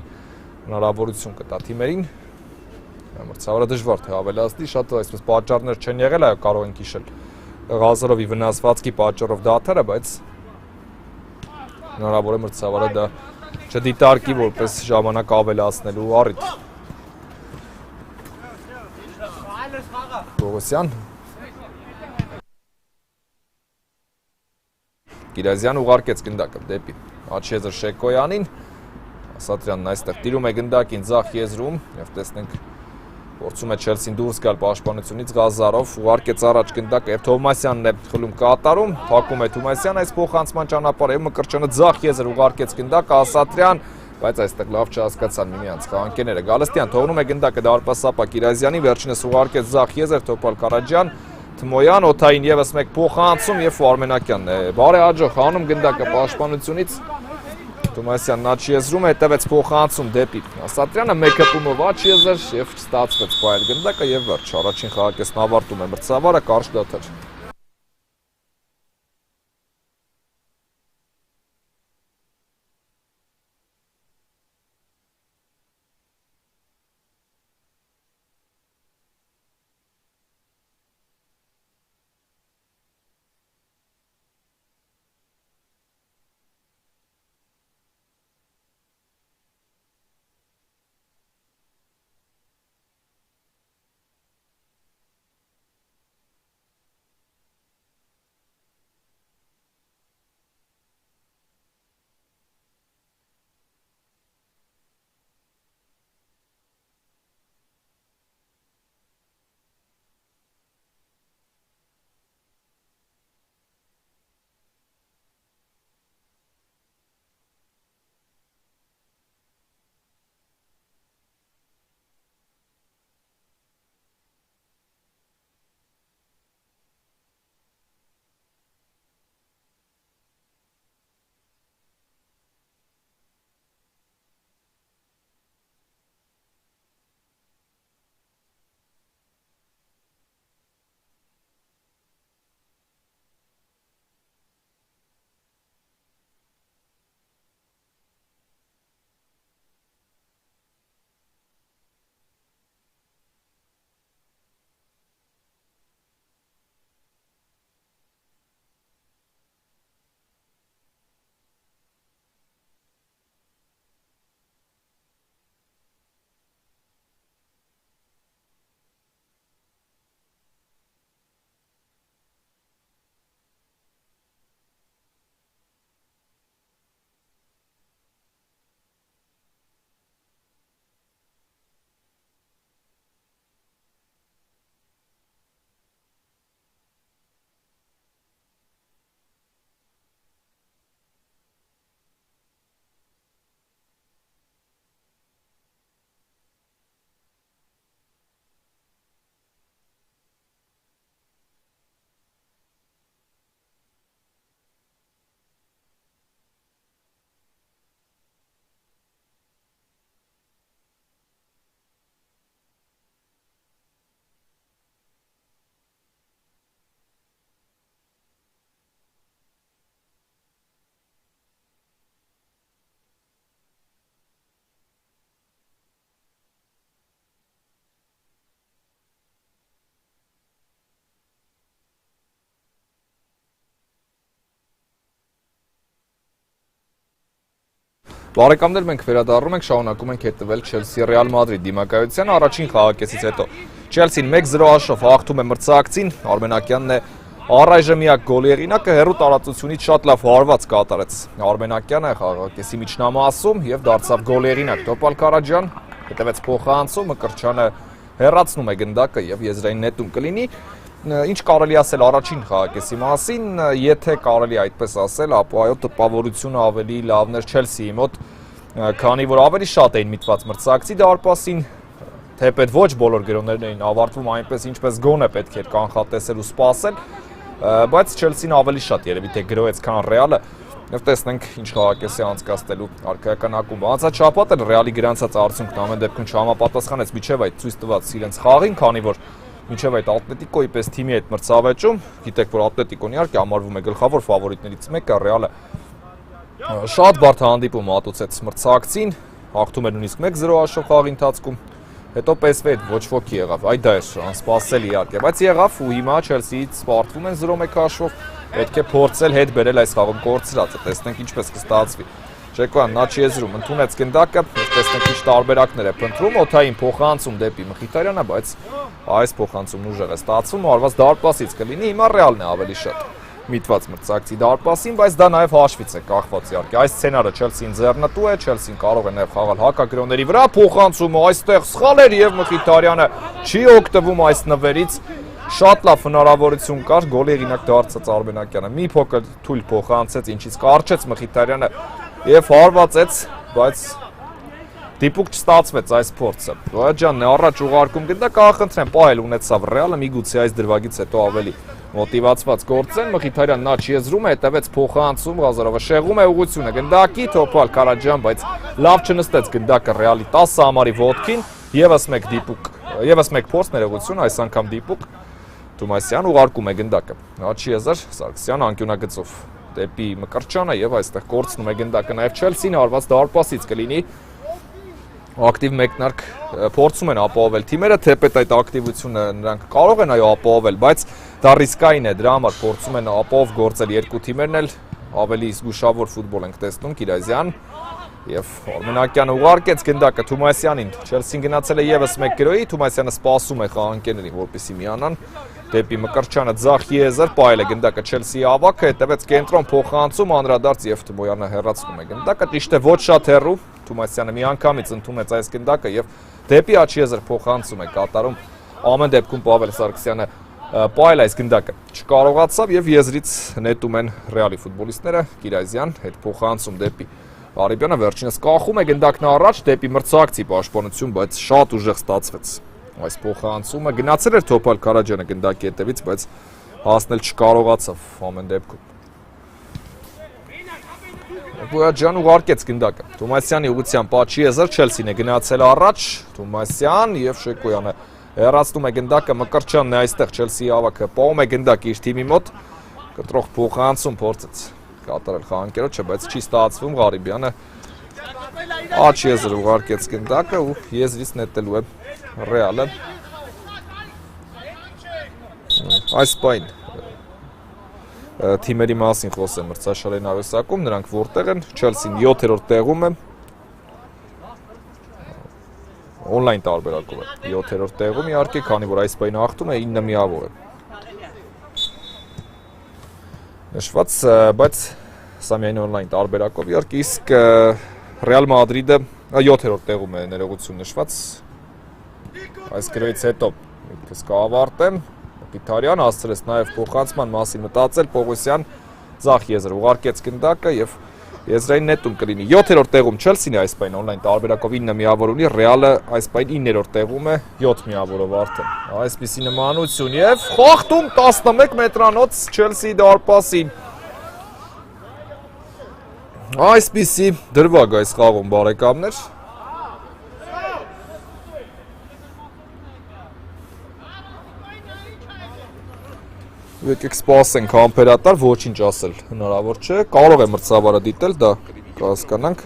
հնարավորություն կտա թիմերին։ Մրցավարը դժվար թե ավելացնի, շատ այսպես պատճառներ չեն եղել, այո կարող ենք հիշել Ղազարովի վնասվածքի պատճառով դաթարը, բայց հնարավոր է մրցավարը դա չդիտարկի որպես ժամանակ ավելացնելու առիթ։ Պողոսյան Կիրազյան ուղարկեց գնդակը դեպի Աչեզր Շեկոյանին, Ասատրյանն այստեղ տիրում է գնդակին ձախ եզրում եւ տեսնենք փորձում է Չելսին դուրս գալ պաշտպանությունից Ղազարով, ուղարկեց առաջ գնդակը եւ Թովմասյանն է խլում կատարում, թակում է Թովմասյան այս փոխանցման ճանապարհը եւ Մկրտչյանը ձախ եզր ուղարկեց գնդակը Ասատրյան, բայց այստեղ լավ չհասկացան միմյանց խաղանկերները։ Գալստյան թողնում է գնդակը դարպասապահ Կիրազյանի, վերջինս ուղարկեց ձախ եզր Թոփալ Կարաջյան, Թմոյան, Օթային եւս մեկ փոխանցում եւ Արմենակյանն է բարեհաջող հանում գնդակը պաշտպանությունից։ Թոմասյանն աչ եզրում է, հետևեց փոխանցում դեպի Ասատրյանը, մեկ հպումով աչ եզր եւ ստացվեց բայր գնդակը եւ վերջ առաջին խաղակեսն ավարտում է մրցավարը կարճ դադար։ Բարեկամներ, մենք վերադառնում ենք, շարունակում ենք հետևել Չելսի Ռեալ Մադրիդ դիմակայության առաջին խաղակեսից հետո։ Չելսին 1-0 հաշվով հաղթում է մրցակցին, Արմենակյանն է առայժմ միակ գոլի հեղինակը, հեռու տարածությունից շատ լավ հարված կատարեց Արմենակյանը խաղակեսի միջնամասում եւ դարձավ գոլի հեղինակ Տոպալ Կարաջյան, հետևեց փոխանցում, Մկրտչյանը հեռացնում է գնդակը եւ եզրային նետում կլինի։ Ինչ կարելի ասել առաջին խաղակեսի մասին, եթե կարելի այդպես ասել, ապա այո տպավորությունը ավելի լավն էր Չելսիի մոտ, քանի որ ավելի շատ էին միտված մրցակցի դարպասին, թեպետ ոչ բոլոր գրոներն էին ավարտվում այնպես, ինչպես գոնե պետք էր կանխատեսել ու սպասել, բայց Չելսին ավելի շատ երևի թե գրոեց, քան Ռեալը, եւ տեսնենք ինչ խաղակեսի անցկացնելու արքայական ակումբը։ Անցած շաբաթ էլ Ռեալի գրանցած արդյունքն ամեն դեպքում չհամապատասխանեց միջև այդ ցույց տված իրենց խաղին, քանի որ մինչև այդ Ատլետիկոյի պես թիմի հետ մրցավեճում, գիտեք, որ Ատլետիկոն իհարկե համարվում է գլխավոր ֆավորիտներից մեկը, Ռեալը շատ բարդ հանդիպում մատուցեց մրցակցին, հաղթում էր նույնիսկ 1-0 հաշվով խաղի ընթացքում, հետո PSV-ի հետ ոչ ոքի եղավ, այդ դա էր անսպասելի իհարկե, բայց եղավ ու հիմա Չելսիից պարտվում են 0-1 հաշվով, պետք է փորձել հետ բերել այս խաղում կորցրածը, տեսնենք ինչպես կստացվի։ Շեկոյան նա չի եզրում, ընդունեց գնդակը, տեսնենք ինչ տարբերակներ է փնտրում, օթային փոխանցում դեպի Մխիթարյանը, բայց այս փոխանցումն ուժեղ է ստացվում, արված դարպասից կլինի, հիմա Ռեալն է ավելի շատ միտված մրցակցի դարպասին, բայց դա նաև հաշվից է կախված իհարկե։ Այս սցենարը Չելսին ձեռնտու է, Չելսին կարող է նաև խաղալ հակագրոների վրա, փոխանցումը այստեղ սխալ էր եւ Մխիթարյանը չի օգտվում այս նվերից։ Շատ լավ հնարավորություն կար, գոլի հեղինակ դարձած Արմենակյանը մի փոքր թույլ փոխանցեց, ինչից կարճեց Մխիթարյանը եւ հարվածեց, բայց դիպուկ չստացվեց այս փորձը։ Ռոյաջյանն է առաջ ուղարկում գնդակ, ախնդրեմ, պահել ունեցավ Ռեալը, միգուցե այս դրվագից հետո ավելի մոտիվացված գործեն, Մխիթարյանն նա չեզրում է, հետևեց փոխանցում, Ղազարովը շեղում է ուղղությունը գնդակի, Տոպալ Կարաջյան, բայց լավ չնստեց գնդակը Ռեալի 10 համարի ոտքին, եւս մեկ դիպուկ, եւս մեկ փորձ ներողություն, այս անգամ դիպուկ Թումասյան ուղարկում է գնդակը։ Աչիեզր Սարգսյան անկյունագծով դեպի Մկրտչյանը եւ այստեղ կորցնում է գնդակը նաեւ Չելսին, արված դարպասից կլինի ակտիվ մեկնարկ փորձում են ապահովել թիմերը, թեպետ այդ ակտիվությունը նրանք կարող են այո ապահովել, բայց դա ռիսկային է, դրա համար փորձում են ապահով գործել երկու թիմերն էլ, ավելի զգուշավոր ֆուտբոլ ենք տեսնում, Կիրազյան եւ Արմենակյանը ուղարկեց գնդակը Թումասյանին, Չելսին գնացել է եւս մեկ գրոյի, Թումասյանը սպասում է խաղանկերներին, որպեսզի միանան դեպի Մկրտչյանը ձախ եզր, պահել է գնդակը Չելսիի ավագը, հետևեց կենտրոն փոխանցում, անդրադարձ եւ Թմոյանը հեռացնում է գնդակը, ճիշտ է ոչ շատ հեռու, Թումասյանը միանգամից ընդունեց այս գնդակը եւ դեպի աչիեզր փոխանցում է կատարում, ամեն դեպքում Պավել Սարգսյանը պահել այս գնդակը չկարողացավ եւ եզրից նետում են Ռեալի ֆուտբոլիստները, Կիրազյան հետ փոխանցում դեպի Արիբյանը վերջինս կախում է գնդակն առաջ դեպի մրցակցի պաշտպանություն, բայց շատ ուժեղ ստացվեց այս փոխանցումը, գնացել էր Տոպալ Կարաջյանը գնդակի հետևից, բայց հասնել չկարողացավ ամեն դեպքում։ Բոյաջյան ուղարկեց գնդակը, Թումասյանի ուղղությամբ Աչիեզր, Չելսին է գնացել առաջ, Թումասյան եւ Շեկոյանը հեռացնում է գնդակը, Մկրտչյանն է այստեղ Չելսիի ավագը, պահում է գնդակը իր թիմի մոտ, կտրող փոխանցում փորձեց կատարել խաղանկերոջը, բայց չի ստացվում, Ղարիբյանը Աչիեզր ուղարկեց գնդակը ու եզրից նետելու է Ռեալը։ Այս պայն թիմերի մասին խոսեմ մրցաշարային արվեստակում, նրանք որտեղ են, Չելսին 7-րդ տեղում է, օնլայն տարբերակով է, 7-րդ տեղում իհարկե, քանի որ այս պայն հաղթում է 9 միավոր է։ Նշված, բայց սա միայն օնլայն տարբերակով իհարկե, իսկ Ռեալ Մադրիդը 7-րդ տեղում է ներողություն նշված, այս գրոյից հետո ինքս կավարտեմ, Մխիթարյան հասցրեց նաև փոխանցման մասին մտածել, Պողոսյան ձախ եզր ուղարկեց գնդակը եւ եզրային նետում կլինի 7-րդ տեղում Չելսին է այս պայն օնլայն տարբերակով 9 միավոր ունի, Ռեալը այս պայն 9-րդ տեղում է 7 միավորով արդեն։ Այսպիսի նմանություն եւ խախտում 11 մետրանոց Չելսիի դարպասին։ Այսպիսի դրվագ այս խաղում բարեկամներ։ Եկեք սպասենք համբերատար, ոչինչ ասել հնարավոր չէ, կարող է մրցավարը դիտել, դա կհասկանանք։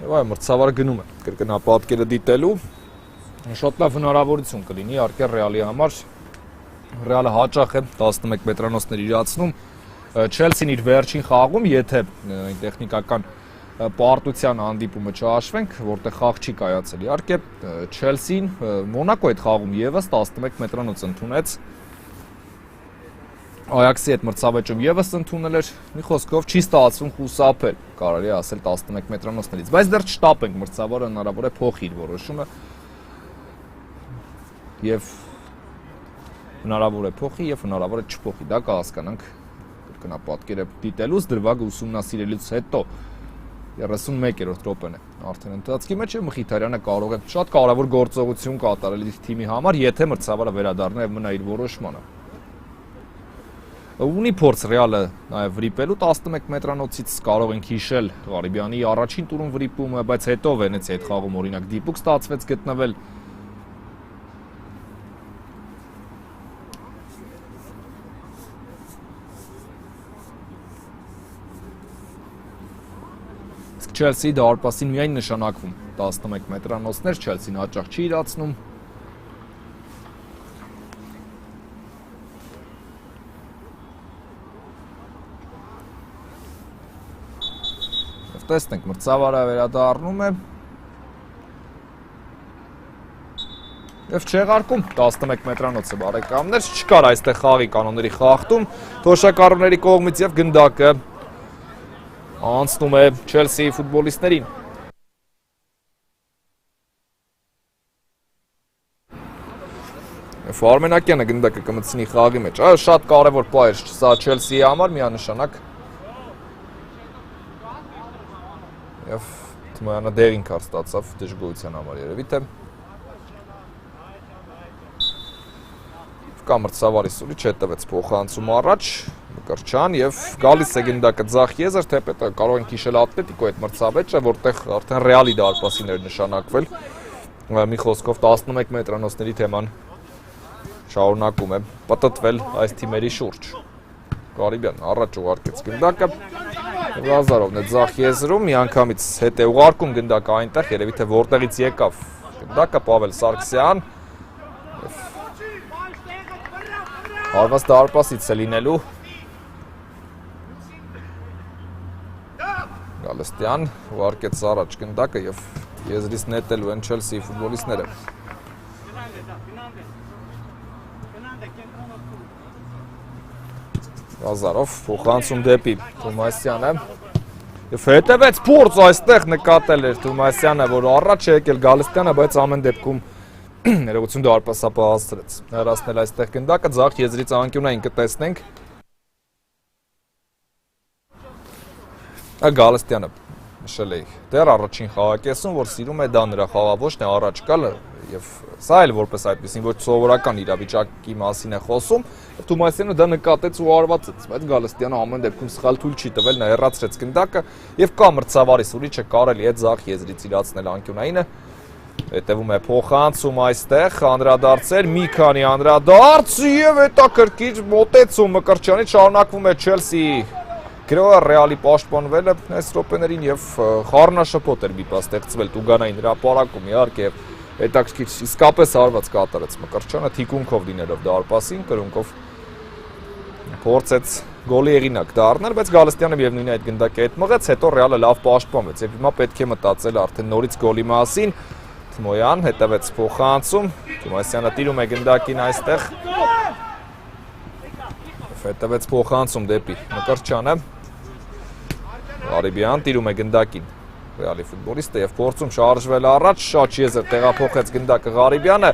Եվ այ մրցավարը գնում է կրկնապատկերը դիտելու, շատ լավ հնարավորություն կլինի իհարկե Ռեալի համար Ռեալը հաճախ է 11 մետրանոցներ իրացնում։ Չելսին իր վերջին խաղում, եթե տեխնիկական պարտության հանդիպումը չհաշվենք, որտեղ խաղ չի կայացել։ Իհարկե, Չելսին Մոնակոյի հետ խաղում եւս 11 մետրանոց ընդունեց։ Այաքսի հետ մրցավեճում եւս ընդունել էր, մի խոսքով չի ստացվում խուսափել, կարելի է ասել 11 մետրանոցներից, բայց դեռ չտապենք մրցավարը հնարավոր է փոխի իր որոշումը եւ հնարավոր է փոխի եւ հնարավոր է չփոխի, դա կհասկանանք կրկնապատկերը դիտելուց, դրվագը ուսումնասիրելուց հետո 31-րդ րոպեն է արդեն ընթացքի մեջ եւ Մխիթարյանը կարող է շատ կարեւոր գործողություն կատարել իր թիմի համար, եթե մրցավարը վերադառնա եւ մնա իր որոշմանը։ Ունի փորձ Ռեալը նաև վրիպելու 11 մետրանոցից կարող ենք հիշել Ղարիբյանի առաջին տուրում վրիպումը, բայց հետո Վենեցիայի հետ խաղում օրինակ դիպուկ ստացվեց գտնվել։ Իսկ Չելսիի դարպասին միայն նշանակվում 11 մետրանոցներ, Չելսին հաճախ չի իրացնում։ Տեսնենք, մրցավարը վերադառնում է և չեղարկում 11 մետրանոցը բարեկամներ, չկար այստեղ խաղի կանոնների խախտում թոշակառուների կողմից և գնդակը անցնում է Չելսիի ֆուտբոլիստներին։ Արմենակյանը գնդակը կմտցնի խաղի մեջ, շատ կարևոր պահ էր սա Չելսիի համար, միանշանակ և Թմոյանը դեղին քար ստացավ դժգոհության համար երևի թե կա մրցավարի սուրիչ հետևեց փոխանցում առաջ Մկրտչյան և գալիս է գնդակը ձախ եզր թեպետը կարող ենք հիշել Ատլետիկոյի հետ մրցավեճը, որտեղ արդեն Ռեալի դարպասին էր նշանակվել մի խոսքով 11 մետրանոցների թեման շարունակում է պտտվել այս թիմերի շուրջ։ Ղարիբյան առաջ ուղարկեց գնդակը Ղազարովն է ձախ եզրում, մի անգամից հետ է ուղարկում գնդակը այնտեղ, երևի թե որտեղից եկավ գնդակը Պավել Սարգսյան հարված դարպասից է լինելու Գալստյան ուղարկեց առաջ գնդակը և եզրից նետելու են Չելսիի ֆուտբոլիստները։ Ղազարով փոխանցում դեպի Թումասյանը և հետևեց փորձ այստեղ նկատել էր Թումասյանը, որ առաջ է եկել Գալստյանը, բայց ամեն դեպքում ներողություն դարպասապահ հասցրեց հեռացնել այստեղ գնդակը, ձախ եզրից անկյունային կտեսնենք Գալստյանը նշել էի դեռ առաջին խաղակեսում, որ սիրում է դա նրա խաղավոշն է առաջ գալը և սա էլ որպես այդպիսին ոչ սովորական իրավիճակի մասին է խոսում և Թումասյանը դա նկատեց ու արվածեց, բայց Գալստյանը ամեն դեպքում սխալ թույլ չի տվել, նա հեռացրեց գնդակը և կա մրցավարի սուրիչը կարելի է ձախ եզրից իրացնել անկյունայինը հետևում է փոխանցում այստեղ անդրադարձել մի քանի անդրադարձ և հետաքրքիր մոտեցում Մկրտչյանի շարունակվում է Չելսիի գրոհը Ռեալի պաշտպանվելը այս րոպեներին և խառնաշփոթ էր մի պահ ստեղծվել Տուգանային հրապարակում իհարկե հետաքրքիր իսկապես հարված կատարեց Մկրտչյանը թիկունքով լինելով դարպասին կրունկով փորձեց գոլի եղինակ դառնել, բայց Գալստյանը միևնույն է այդ գնդակի հետ մղեց, հետո Ռեալը լավ պաշտպանվեց և հիմա պետք է մտածել արդեն նորից գոլի մասին Թմոյան հետևեց փոխանցում, Թումասյանը տիրում է գնդակին այստեղ հետևեց փոխանցում դեպի Մկրտչյանը Ղարիբյան տիրում է գնդակին Ռեալի ֆուտբոլիստը և փորձում շարժվել առաջ, շատ եզր տեղափոխեց գնդակը Ղարիբյանը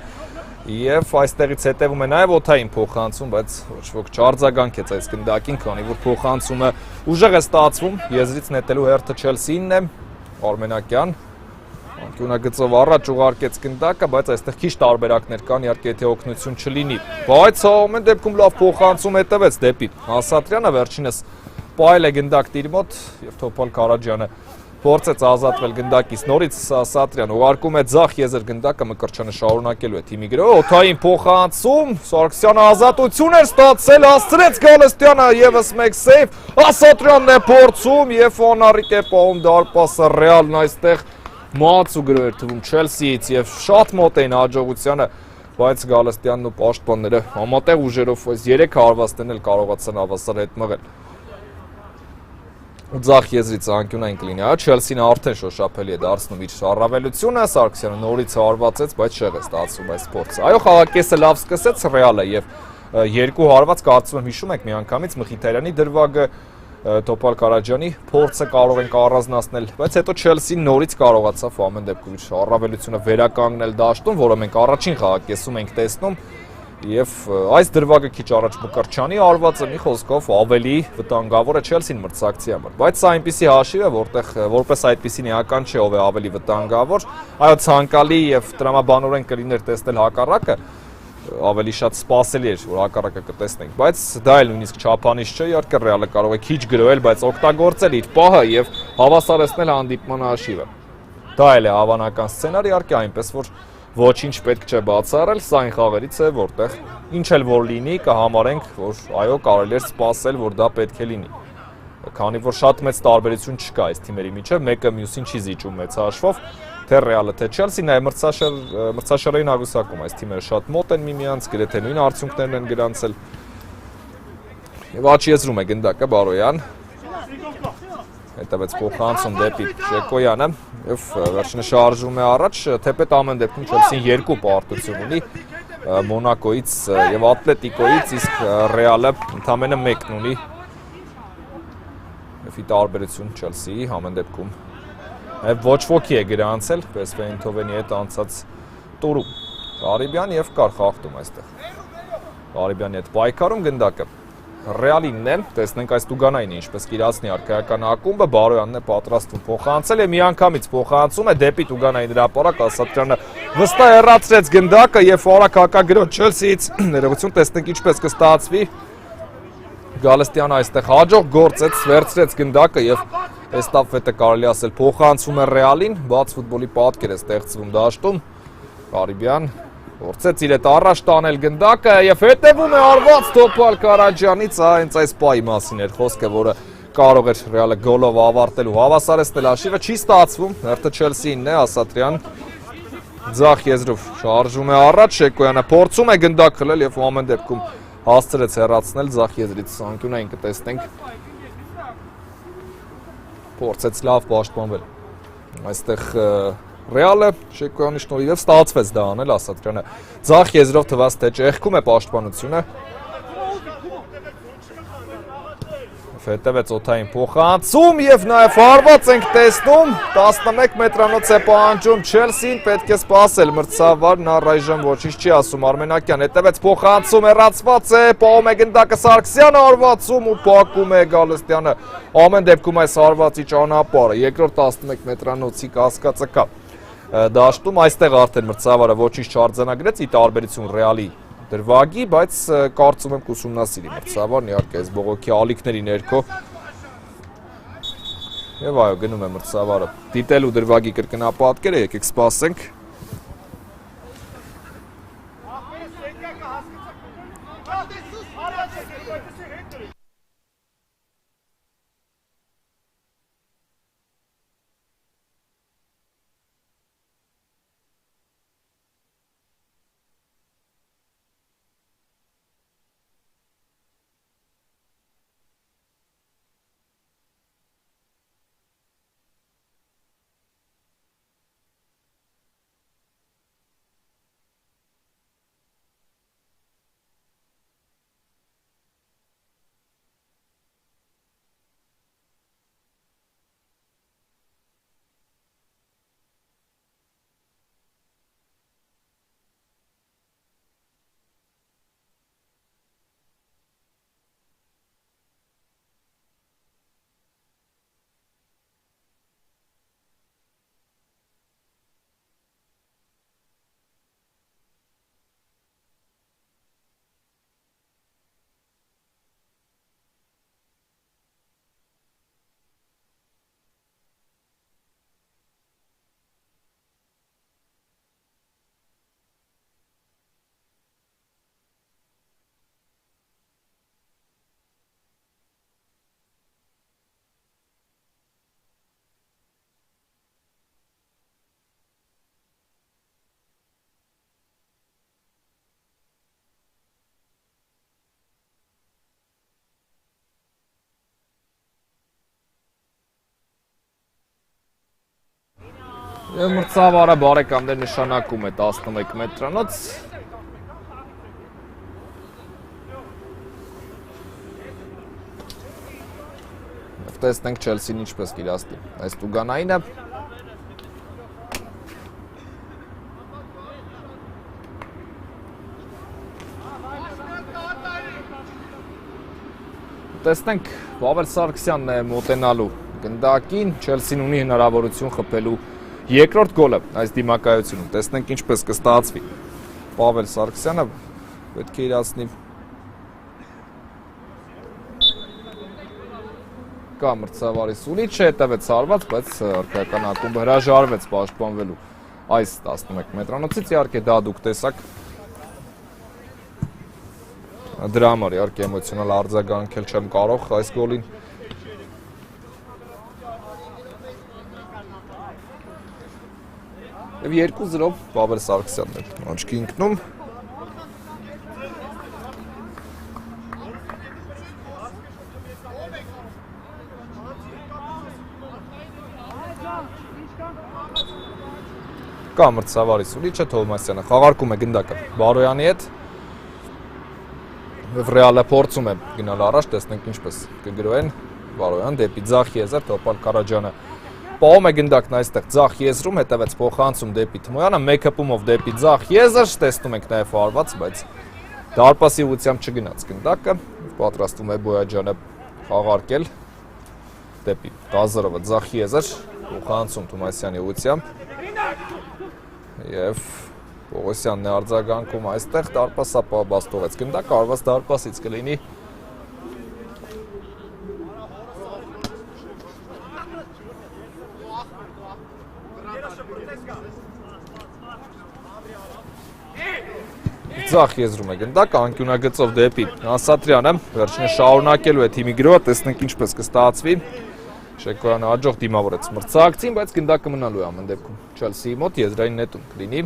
և այստեղից հետևում է նաև օդային փոխանցում, բայց ոչ ոք չարձագանքեց այս գնդակին, քանի որ փոխանցումը ուժեղ է ստացվում, եզրից նետելու հերթը Չելսիին է, Արմենակյան անկյունագծով առաջ ուղարկեց գնդակը, բայց այստեղ քիչ տարբերակներ կան, իհարկե եթե օգնություն չլինի, բայց ամեն դեպքում լավ փոխանցում հետևեց դեպի Ասատրյանը, վերջինս պահել է գնդակն իր մոտ և Թոփալ Քարաջյանը փորձեց ազատվել գնդակից նորից Ասատրյան ուղարկում է ձախ եզր գնդակը Մկրտչյանը շարունակելու է թիմի գրոհը օդային փոխանցում Սարգսյանը ազատություն էր ստացել հասցրեց Գալստյանը ևս մեկ սեյվ Ասատրյանն է փորձում և անառիկ է պահում դարպասը Ռեալն այստեղ մաց ու գրոհ էր թվում Չելսիից և շատ մոտ էին հաջողությանը բայց Գալստյանն ու պաշտպանները համատեղ ուժերով այս 3 հարվածներն էլ կարողացան հավասար հետ մղել։ Ու ձախ եզրից անկյուն այն կլինի, Չելսին արդեն շոշափելի է դարձնում իր առավելությունը, Սարգսյանը նորից հարվածեց, բայց շեղ է ստացվում այս փորձը։ Այո, խաղակեսը լավ սկսեց Ռեալը եւ 2 հարված կարծում եմ հիշում եք միանգամից Մխիթարյանի դրվագը Տոպալ Կարաջյանի փորձը կարող ենք առանձնացնել, բայց հետո Չելսին նորից կարողացավ ամեն դեպքում իր առավելությունը վերականգնել դաշտում, որը մենք առաջին խաղակեսում ենք տեսնում, եւ այս դրվագը քիչ առաջ Մկրտչյանի արվածը մի խոսքով ավելի վտանգավոր է Չելսին մրցակցի համար, բայց սա այնպիսի հաշիվ է, որտեղ որպես այդպիսին էական չէ ով է ավելի վտանգավոր, այո ցանկալի եւ տրամաբանորեն կլիներ տեսնել հակառակը, ավելի շատ սպասելի էր, որ հակառակը կտեսնենք, բայց դա էլ նույնիսկ չափանիշ չէ, իհարկե Ռեալը կարող է քիչ գրոել, բայց օգտագործել իր պահը եւ հավասարեցնել հանդիպման հաշիվը։ Դա էլ է հավանական սցենար, իհարկե այնպես որ ոչինչ պետք չէ բացառել, սա այն խաղերից է, որտեղ ինչ էլ որ լինի, կհամարենք, որ այո, կարելի է սպասել, որ դա պետք է լինի։ Քանի որ շատ մեծ տարբերություն չկա այս թիմերի միջև, մեկը մյուսին չի զիջում մեծ հաշվով, թե Ռեալը, թե Չելսին, այ մրցաշարային աղյուսակում այս թիմերը շատ մոտ են միմյանց, գրեթե նույն արդյունքներն են գրանցել։ Եվ աջ եզրում է գնդակը Բարոյան։ Հետևեց փոխանցում դեպի Շեկոյանը եւ վերջինը շարժվում է առաջ, թեպետ ամեն դեպքում Չելսին 2 պարտություն ունի Մոնակոից եւ Ատլետիկոից, իսկ Ռեալը ընդամենը 1-ն ունի։ Եվ ի տարբերություն Չելսիի ամեն դեպքում ոչ ոքի է գրանցել, պես Վեյնթովենի հետ անցած տուրում։ Ղարիբյան եւ կար խախտում այստեղ։ Ղարիբյանի հետ պայքարում գնդակը Ռեալինն է, տեսնենք այս Տուգանայինը ինչպես կիրացնի արքայական ակումբը, Բարոյանն է պատրաստվում փոխանցել եւ միանգամից փոխանցում է դեպի Տուգանային հրապարակ, Ասատրյանը վստահ հեռացրեց գնդակը եւ արագ հակագրոց Չելսիից ներողություն, տեսնենք ինչպես կստացվի։ Գալստյանը այստեղ հաջող գործեց, վերցրեց գնդակը եւ էստաֆետը կարելի ասել փոխանցում է Ռեալին, բաց ֆուտբոլի պատկեր է ստեղծվում դաշտում։ Ղարիբյան փորձեց իր հետ առաջ տանել գնդակը եւ հետեւում է արված Տոպալ Կարաջյանից, հենց այս պայի մասին էր խոսքը, որը կարող էր Ռեալը գոլով ավարտել ու հավասարեցնել հաշիվը, չի ստացվում, հերթը Չելսիինն է, Ասատրյան ձախ եզրով շարժում է առաջ, Շեկոյանը փորձում է գնդակ խլել եւ ամեն դեպքում հասցրեց հեռացնել ձախ եզրից, անկյունային կտեսնենք, փորձեց լավ պաշտպանվել։ Այստեղ Ռեալը Շեկոյանի շնորհիվ ստացվեց դա անել, Ասատրյանը ձախ եզրով թվաց, թե ճեղքում է պաշտպանությունը։ Հետևեց օդային փոխանցում եւ նաեւ հարված ենք տեսնում, 11 մետրանոց է պահանջում Չելսին, պետք է սպասել մրցավարն առայժմ ոչինչ չի ասում Արմենակյան, հետևեց փոխանցում, հեռացված է, պահում է գնդակը Սարգսյանը, հարվածում ու փակում է Գալստյանը, ամեն դեպքում այս հարվածի ճանապարհը, երկրորդ 11 մետրանոցի կասկածը կա դաշտում, այստեղ արդեն մրցավարը ոչինչ չարձանագրեց, ի տարբերություն Ռեալի դրվագի, բայց կարծում եմ կուսումնասիրի մրցավարն, իհարկե այս բողոքի ալիքների ներքո եւ այո, գնում է մրցավարը դիտելու դրվագի կրկնապատկերը, եկեք սպասենք։ Եվ մրցավարը բարեկամներ նշանակում է 11 մետրանոց։ Տեսնենք Չելսին ինչպես կիրացնի այս տուգանայինը։ Տեսնենք Պավել Սարգսյանն է մոտենալու գնդակին, Չելսին ունի հնարավորություն խփելու երկրորդ գոլը այս դիմակայությունում։ Տեսնենք ինչպես կստացվի։ Պավել Սարգսյանը պետք է իրացնի։ Կա մրցավարի Սուլիչը, հետևեց հարված, բայց արքայական ակումբը հրաժարվեց պաշտպանվելու այս 11 մետրանոցից, իհարկե դա դուք տեսաք։ Դրա համար իհարկե էմոցիոնալ արձագանքել չեմ կարող այս գոլին։ Եվ 2-0 Պավել Սարգսյանն է աչքի ընկնում։ Կա մրցավարի Սուլիչը, Թովմասյանը խաղարկում է գնդակը Բարոյանի հետ։ Ռեալը փորձում է գնալ առաջ, տեսնենք ինչպես կգրոեն Բարոյան դեպի ձախ եզր, Տոպալ Կարաջյանը պահում է գնդակն այստեղ ձախ եզրում, հետևեց փոխանցում դեպի Թմոյանը, մեկ հպումով դեպի ձախ եզր, տեսնում ենք նաև հարված, բայց դարպասի ուղղությամբ չգնաց գնդակը, պատրաստվում է Բոյաջյանը խաղարկել դեպի Ղազարովը ձախ եզր, փոխանցում Թումասյանի ուղղությամբ եւ Պողոսյանն է արձագանքում այստեղ, դարպասապահ թողեց գնդակը, արված դարպասից կլինի ձախ եզրում է գնդակը, անկյունագծով դեպի Ասատրյանը, վերջինը շարունակելու է թիմի գրոհը, տեսնենք ինչպես կստացվի։ Շեկոյանը հաջող դիմավորեց մրցակցին, բայց գնդակը մնալու է ամեն դեպքում Չելսիի մոտ եզրային նետում կլինի։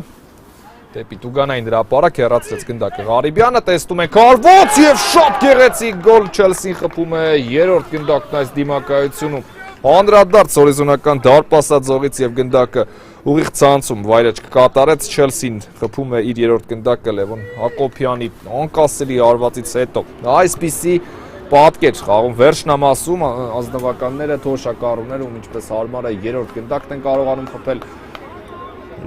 Դեպի տուգանային հրապարակ հեռացրեց գնդակը Ղարիբյանը, տեսնում ենք հարված եւ շատ գեղեցիկ գոլ Չելսին խփում է երրորդ գնդակն այս դիմակայությունում։ Անդրադարձ հորիզոնական դարպասաձողից եւ գնդակը ուղիղ ցանցում վայրեջ կկատարեց Չելսին խփում է իր երրորդ գնդակը Լևոն Հակոբյանի անկասելի հարվածից հետո։ Այսպիսի պատկեր խաղում վերջնամասում ազնվականները թոշակառուները ում ինչպես հարմար է երրորդ գնդակն են կարողանում խփել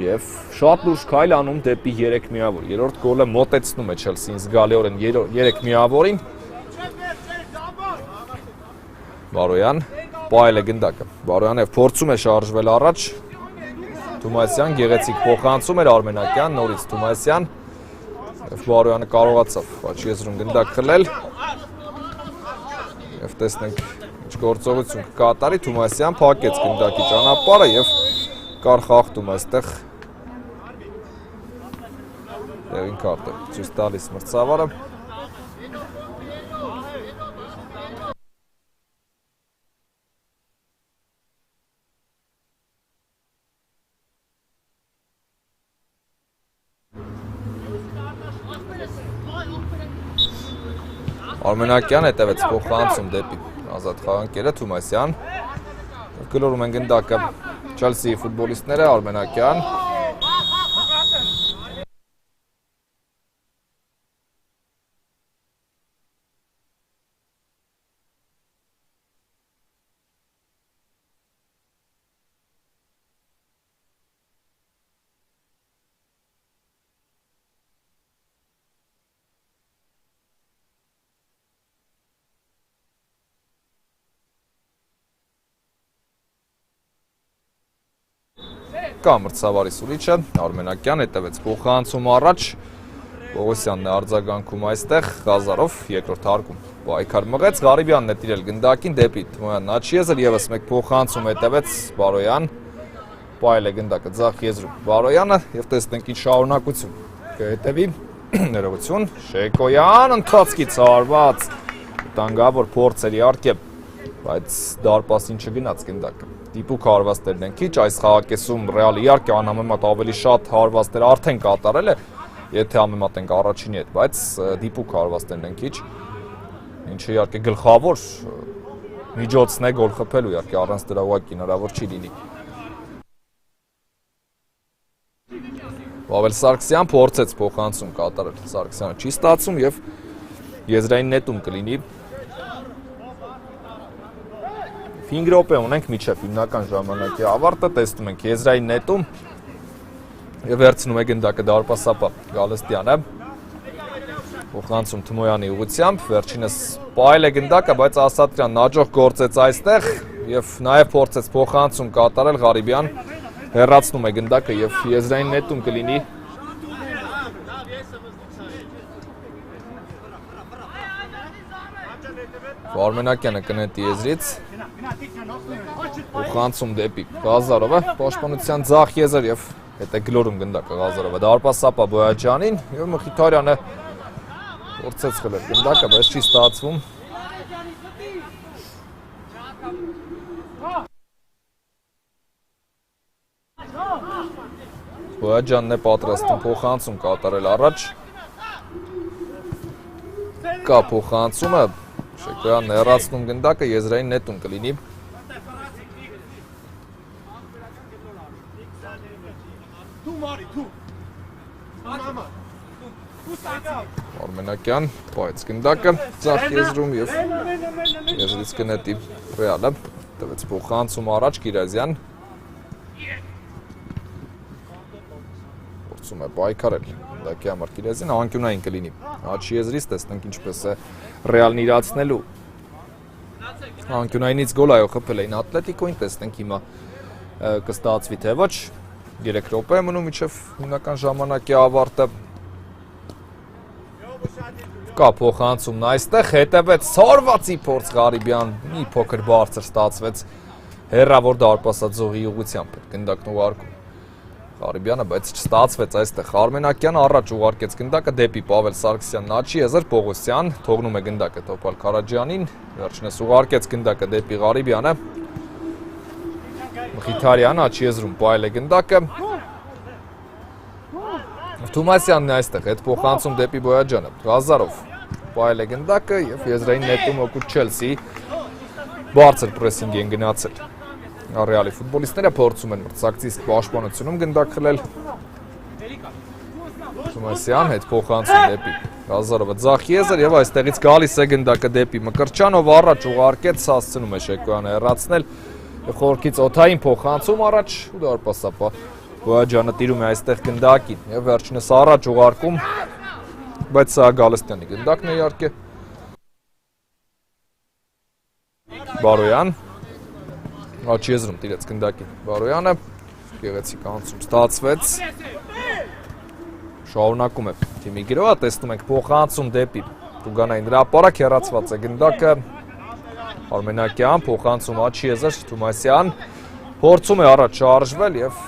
եւ շատ լուրջ քայլ անում դեպի 3 միավոր։ Երրորդ գոլը մոտեցնում է Չելսին զգալիորեն 3 միավորին։ Բարոյան պահել է գնդակը։ Բարոյանը փորձում է շարժվել առաջ։ Թումասյան գեղեցիկ փոխանցում էր Արմենակյան, նորից Թումասյան։ Եվ Բարոյանը կարողացավ աջ եզրում գնդակ խլել։ Եվ տեսնենք ինչ գործողություն կկատարի, Թումասյան փակեց գնդակի ճանապարհը եւ կար խախտում այստեղ։ Եվ ինքարտ է ցույց տալիս մրցավարը։ Արմենակյան հետևեց փոխանցում դեպի ազատ խաղանկերը Թումասյան։ Գլորում են գնդակը Չելսիի ֆուտբոլիստները, Արմենակյան։ Կա մրցավարի Սուլիչը, Արմենակյան հետևեց փոխանցում առաջ, Պողոսյանն է արձագանքում այստեղ, Ղազարով երկրորդ հարկում պայքար մղեց, Ղարիբյանն է տիրել գնդակին դեպի Թմոյանն աջ եզր, ևս մեկ փոխանցում հետևեց Բարոյան, պահել է գնդակը ձախ եզրում Բարոյանը եւ տեսնենք ինչ շարունակություն կհետևի, ներողություն, Շեկոյան ընթացքից հարված, վտանգավոր փորձ էր իհարկե, բայց դարպասին չգնաց գնդակը։ Դիպուկ հարվածներն են քիչ, այս խաղակեսում Ռեալը իհարկե անհամեմատ ավելի շատ հարվածներ արդեն կատարել է, եթե համեմատենք առաջինի հետ, բայց դիպուկ հարվածներն են քիչ, ինչը իհարկե գլխավոր միջոցն է գոլ խփելու, իհարկե առանց դրա ուղղակի հնարավոր չի լինի։ Պավել Սարգսյան փորձեց փոխանցում կատարել, Սարգսյանը չի ստացում եւ եզրային նետում կլինի։ 5 րոպե ունենք մինչև հիմնական ժամանակի ավարտը, տեսնում ենք եզրային նետում եւ վերցնում է գնդակը դարպասապա Գալստյանը։ Փոխանցում Թմոյանի ուղղությամբ, վերջինս պայել է գնդակը, բայց Ասատրյանն աջող գործեց այստեղ եւ նաեւ փորձեց փոխանցում կատարել Ղարիբյան հեռացնում է գնդակը եւ եզրային նետում կլինի։ Վարմենակյանը կնետի եզրից։ Փոխանցում դեպի Ղազարովը, պաշտպանության ձախ եզր եւ հետ է գլորում գնդակը Ղազարովը դարպասապա Բոյաջյանին եւ Մխիթարյանը փորձեց խլել գնդակը, բայց չի ստացվում։ Բոյաջյանն է պատրաստում փոխանցում կատարել առաջ։ Կա փոխանցումը, Շեկոյանն հեռացնում գնդակը, եզրային նետում կլինի։ Արմենակյան պայեց գնդակը ձախ եզրում եւ եզրից կնետի Ռեալը, տվեց փոխանցում առաջ Կիրազյան։ Փորձում է պայքարել գնդակի համար Կիրազյան, անկյունային կլինի։ Աչի եզրից տեսնենք ինչպես է Ռեալն իրացնելու։ Անկյունայինից գոլ այո խփել էին Ատլետիկոին, տեսնենք հիմա կստացվի թե ոչ։ 3 րոպե է մնում մինչև հիմնական ժամանակի ավարտը։ Կա փոխանցումն այստեղ, հետևեց Սարվացի փորձ Ղարիբյան, մի փոքր բարձր ստացվեց հեռավոր դարպասաձողի ուղղությամբ գնդակն ուղարկում Ղարիբյանը, բայց չստացվեց այստեղ Արմենակյանը առաջ ուղարկեց գնդակը դեպի Պավել Սարգսյանն աչի եզր Պողոսյան թողնում է գնդակը Տոպալ Քարաջյանին, վերջինս ուղարկեց գնդակը դեպի Ղարիբյանը Մխիթարյան աչի եզրում պայել է գնդակը Թումասյանն է այստեղ հետ փոխանցում դեպի Բոյաջյանը Ղազարով պայել է գնդակը եւ եզրային նետում օգուտ Չելսի բարձր պրեսինգ են գնացել Ռեալի ֆուտբոլիստները փորձում են մրցակցի պաշտպանությունում գնդակ խլել Թումասյան հետ փոխանցում դեպի Ղազարովը ձախ եզր եւ այստեղից գալիս է գնդակը դեպի Մկրտչյանով առաջ ուղարկեց հասցնում է Շեկոյանը հեռացնել եւ խորքից օթային փոխանցում առաջ ու դարպասապա Բոյաջյանը տիրում է այստեղ գնդակին եւ վերջինս առաջ ուղարկում բայց սա Գալստյանի գնդակն է իհարկե Բարոյան աչի եզրում տիրեց գնդակին Բարոյանը գեղեցիկ անցում ստացվեց շարունակում է թիմի գրոհը տեսնում ենք փոխանցում դեպի Տուգանային հրապարակ հեռացված է գնդակը Արմենակյան փոխանցում աչի եզր Թումասյան փորձում է առաջ շարժվել եւ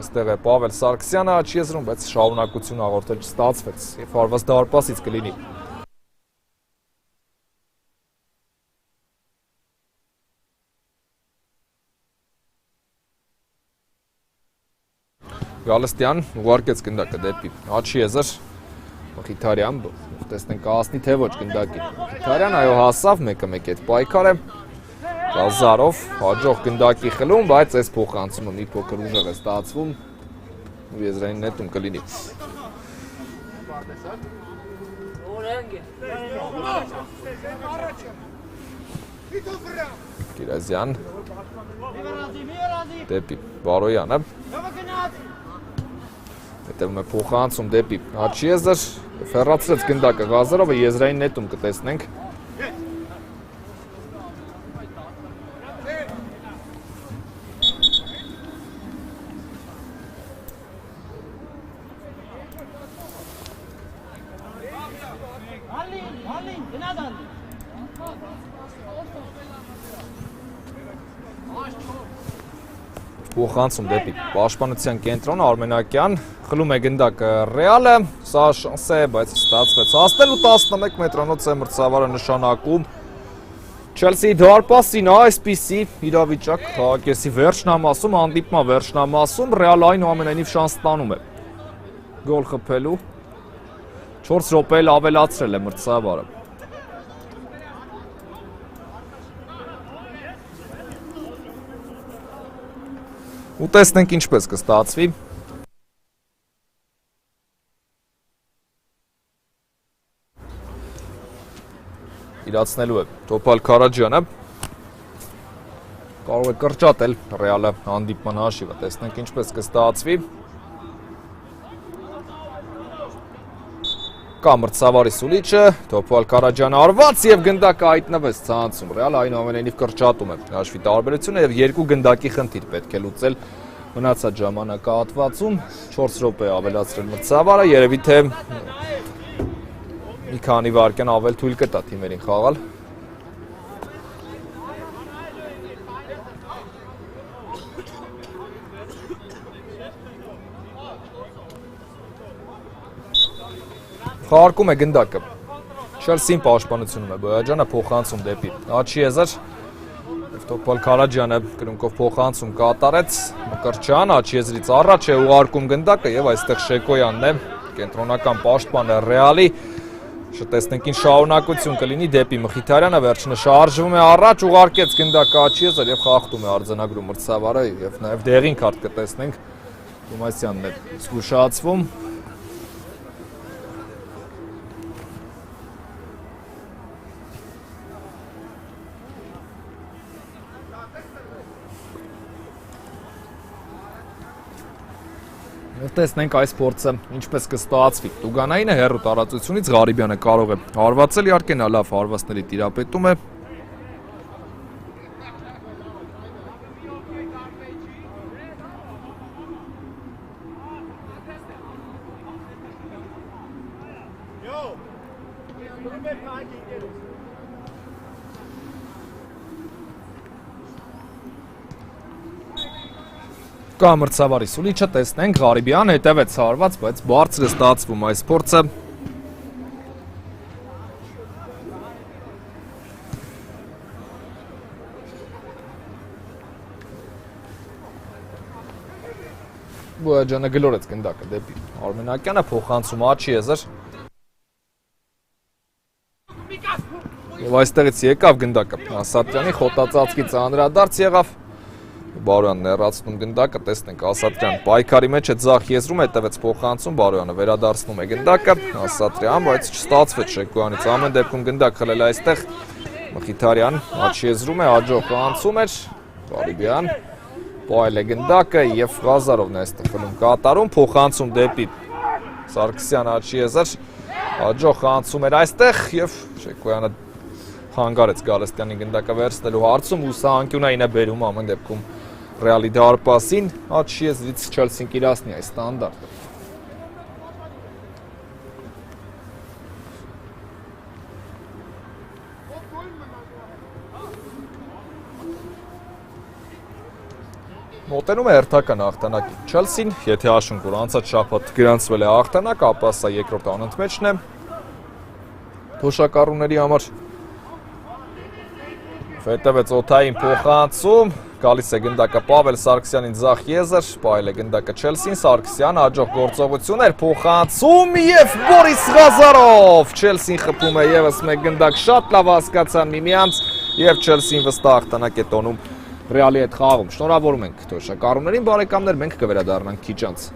այստեղ է Պավել Սարգսյանը աչի եզրում, բայց շարունակություն հաղորդել չստացվեց եւ հարված դարպասից կլինի Գալստյան ուղարկեց գնդակը դեպի աչի եզր Մխիթարյան տեսնենք կհասնի թե ոչ գնդակին Մխիթարյան այո հասավ 1-1 այդ պայքարը Ղազարով հաջող գնդակի խլում, բայց այս փոխանցումը մի փոքր ուժեղ է ստացվում ու եզրային նետում կլինի Կիրազյան դեպի Բարոյանը հետևում է փոխանցում դեպի աչի եզր հեռացրեց գնդակը Ղազարովը եզրային նետում կտեսնենք Փոխանցում դեպի պաշտպանության կենտրոնը Արմենակյան խլում է գնդակը Ռեալը, սա շանս է, բայց ստացվեց հասնելու 11 մետրանոց է մրցավարը նշանակում Չելսիի դարպասին այսպիսի իրավիճակ խաղակեսի վերջնամասում, հանդիպման վերջնամասում Ռեալը այնուամենայնիվ շանս ստանում է գոլ խփելու 4 րոպե ավելացրել է մրցավարը ու տեսնենք ինչպես կստացվի իրացնելու է Թոփալ Քարաջյանը։ Կարող է կրճատել Ռեալը հանդիպման հաշիվը, տեսնենք ինչպես կստացվի։ Կա մրցավարի սուլիչը, Թոփալ Քարաջյանը արված եւ գնդակը հայտնվեց ցանցում։ Ռեալը այնուամենայնիվ կրճատում է հաշվի տարբերությունը եւ երկու գնդակի խնդիր պետք է լուծել մնացած ժամանակահատվածում 4 րոպե ավելացրել մրցավարը, երևի թե մի քանի վայրկյան ավել թույլ կտա թիմերին խաղալ։ Խաղարկում է գնդակը։ Չելսին պաշտպանությունում է, Բոյաջյանը փոխանցում դեպի Աչիեզեր։ Թոփալ Քարաջյանը կրունկով փոխանցում կատարեց, Մկրտչյան Աչիեզրից առաջ է ուղարկում գնդակը եւ այստեղ Շեկոյանն է, կենտրոնական պաշտպանը Ռեալի։ Տեսնենք ինչ շարունակություն կլինի դեպի Մխիթարյանը, վերջինը շարժվում է առաջ, ուղարկեց գնդակը Աչիեզեր եւ խախտում է արձանագրում մրցավարը եւ նաեւ դեղին քարտ կտեսնենք։ Թոմասյանն է զգուշացվում։ Տեսնենք այս փորձը ինչպես կստացվի։ Տուգանայինը հեռու տարածությունից Ղարիբյանը կարող է հարվածել, իհարկե նա լավ հարվածների տիրապետում է։ Կա մրցավարի սուլիչը, տեսնենք Ղարիբյան հետևեց հարված, բայց բարձր է ստացվում այս փորձը։ Բոյաջյանը գլորեց գնդակը դեպի Արմենակյանը, փոխանցում Աչիեզեր։ Եվ այստեղից եկավ գնդակը Ասատրյանի, խոտածածկից անդրադարձ եղավ։ Բարոյանն ներածնում գնդակը, տեսնենք Ասատրյան պայքարի մեջ է ձախ եզրում, հետևեց փոխանցում, Բարոյանը վերադարձնում է գնդակը, Ասատրյան, բայց չստացվեց Շեկոյանից, ամեն դեպքում գնդակ խլել այստեղ Մխիթարյան, Աչիեզրում է, աջող խանցում էր, Ղարիբյան, պահել է գնդակը եւ Ղազարովն է այստեղ խլում կատարում, փոխանցում դեպի Սարգսյան Աչիեզեր, աջող խանցում էր այստեղ եւ Շեկոյանը հանգարեց Գալստյանի գնդակը վերցնելու հարցում ու սա անկյունային է բերում ամեն դեպքում Ռեալի դարպասին, Աչիեզրից Չելսին կիրացնի այս ստանդարտը։ Մոտենում է հերթական հաղթանակի Չելսին, եթե հաշվենք, որ անցած շաբաթ գրանցվել է հաղթանակ, ապա սա երկրորդ անընդմեջն է թոշակառուների համար։ Հետևեց Օթային փոխանցում, գալիս է գնդակը Պավել Սարգսյանին ձախ եզր, պահել է գնդակը Չելսին, Սարգսյան հաջող գործողություն էր, փոխանցում եւ Բորիս Ղազարով, Չելսին խփում է եւս մեկ գնդակ, շատ լավ հասկացան միմյանց եւ Չելսին վստահ հաղթանակ է տոնում Ռեալի հետ խաղում։ Շնորհավորում ենք թոշակառուներին, բարեկամներ, մենք կվերադառնանք քիչ անց։